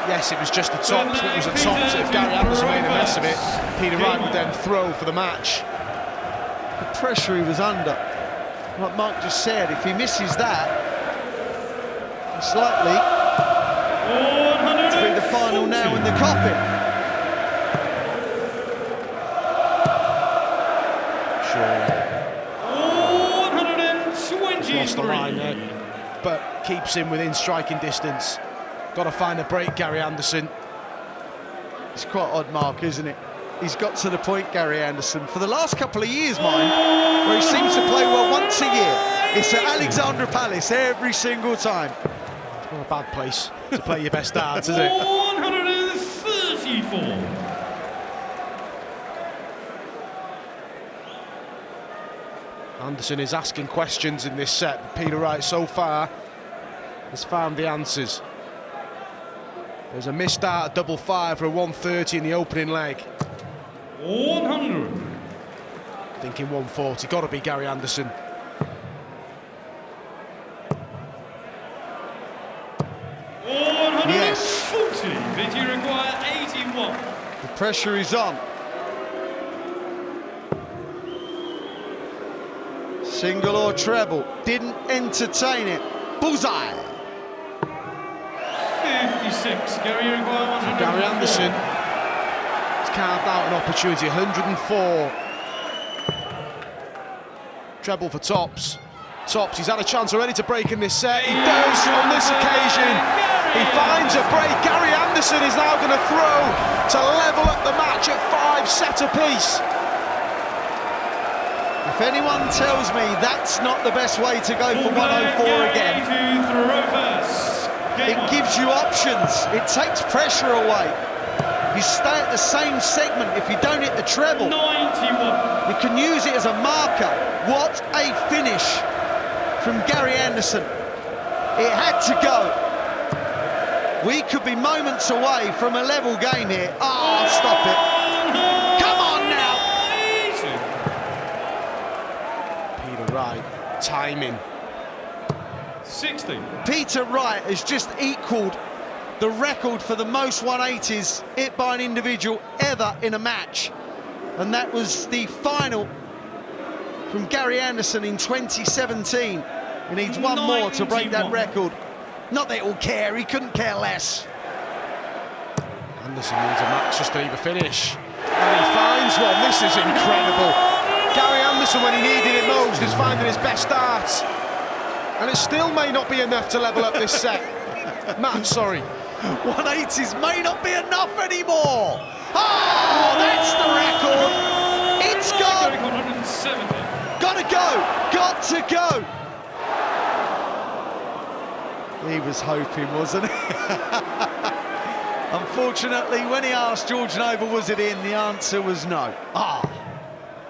Speaker 4: Yes, it was just the tops, but it was the tops. If Gary Anderson made a mess of it, Peter Wright would then throw for the match.
Speaker 3: The pressure he was under. Like Mark just said, if he misses that, it's likely to be the final nail in the coffin.
Speaker 4: Sure.
Speaker 5: 123.
Speaker 4: Lost the line there, but keeps him within striking distance. Got to find a break, Gary Anderson.
Speaker 3: It's quite odd, Mark, isn't it? He's got to the point, Gary Anderson, for the last couple of years, mind, where he seems to play well once a year. It's at Alexandra Palace every single time.
Speaker 4: It's not a bad place to play your best darts, is it?
Speaker 5: 134.
Speaker 4: Anderson is asking questions in this set. Peter Wright so far has found the answers. There's a missed start at double 5 for a 130 in the opening leg.
Speaker 5: 100.
Speaker 4: Thinking 140, got to be Gary Anderson.
Speaker 3: Yes.
Speaker 5: 140. Did you require 81?
Speaker 3: The pressure is on. Single or treble, didn't entertain it. Bullseye.
Speaker 5: 56. Gary require 100.
Speaker 4: Gary Anderson has carved out an opportunity. 104. Treble for tops. Tops, he's had a chance already to break in this set. He does on this occasion. He finds a break. Gary Anderson is now going to throw to level up the match at 5 set apiece.
Speaker 3: If anyone tells me that's not the best way to go for 104 again, it gives you options. It takes pressure away. You stay at the same segment if you don't hit the treble.
Speaker 5: 91.
Speaker 3: You can use it as a marker. What a finish from Gary Anderson. It had to go. We could be moments away from a level game here. Oh, stop it. Come on now.
Speaker 4: Peter Wright, timing.
Speaker 5: 60.
Speaker 3: Peter Wright has just equalled the record for the most 180s hit by an individual ever in a match. And that was the final from Gary Anderson in 2017. He needs one more to break that record. Not that he'll care, he couldn't care less.
Speaker 4: Anderson needs a match just to leave a finish. And he finds one. This is incredible. Gary Anderson, when he needed it most, is finding his best start. And it still may not be enough to level up this set. Matt, sorry.
Speaker 3: 180s may not be enough anymore. Oh, that's the record. It's gone.
Speaker 5: 170.
Speaker 3: Gotta go. Got to go. He was hoping, wasn't he? Unfortunately, when he asked George Noble, was it in, the answer was no.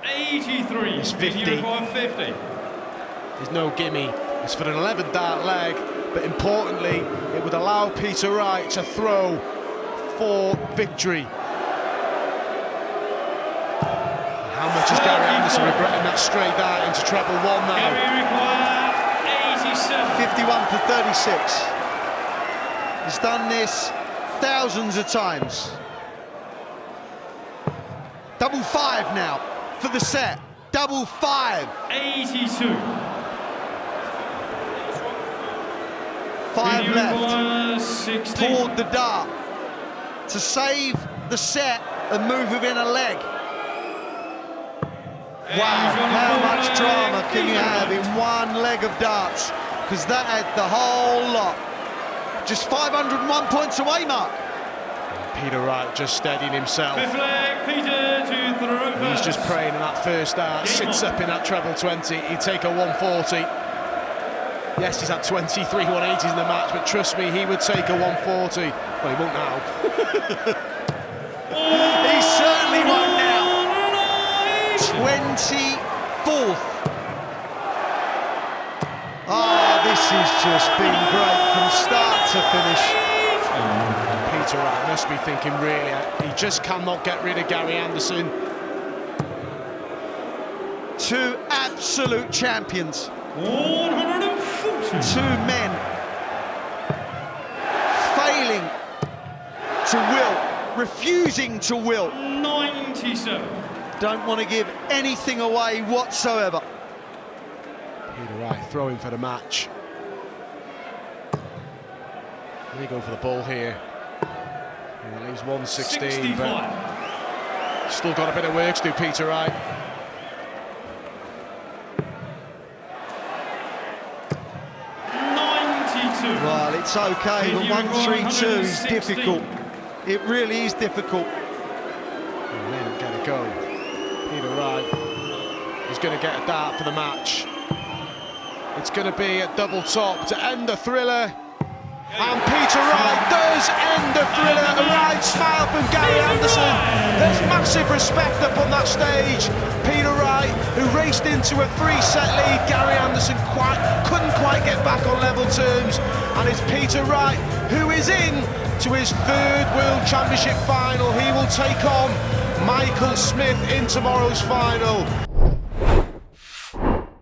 Speaker 5: 83.
Speaker 4: It's 50.
Speaker 5: He required 50.
Speaker 4: There's no gimme. It's for an 11-dart leg, but importantly, it would allow Peter Wright to throw for victory. How much is Gary Anderson regretting that stray dart into treble one now?
Speaker 5: Gary required 87.
Speaker 3: 51 for 36. He's done this thousands of times. Double five now for the set. Double five.
Speaker 5: 82.
Speaker 3: 5 left.
Speaker 5: 60.
Speaker 3: Poured the dart to save the set and move within a leg. Wow, how much drama can you have in one leg of darts? Because that had the whole lot. Just 501 points away, Mark.
Speaker 4: Peter Wright just steadying himself.
Speaker 5: Fifth leg, Peter to throw first.
Speaker 4: He's just praying in that first dart, sits up in that treble 20, he'd take a 140. Yes, he's had 23 180s in the match, but trust me, he would take a 140. Well, he won't now.
Speaker 3: He certainly won't now. 24th. This has just been great from start to finish.
Speaker 4: Peter Wright must be thinking, really, he just cannot get rid of Gary Anderson.
Speaker 3: Two absolute champions.
Speaker 5: 140.
Speaker 3: Two men failing to will, refusing to will.
Speaker 5: 97.
Speaker 3: Don't want to give anything away whatsoever.
Speaker 4: Peter Wright throwing for the match. They go for the ball here. He leaves 116,
Speaker 5: 65.
Speaker 4: but still got a bit of work to do, Peter Wright.
Speaker 3: Well, it's okay, but 132 is difficult. It really is difficult.
Speaker 4: And they don't get a go. Peter Wright is going to get a dart for the match. It's going to be a double top to end the thriller. And Peter Wright does end the thriller. A right smile from Gary Anderson. There's massive respect up on that stage. Peter Wright, who raced into a 3-set lead. Gary Anderson couldn't quite get back on level terms. And it's Peter Wright who is in to his third World Championship final. He will take on Michael Smith in tomorrow's final.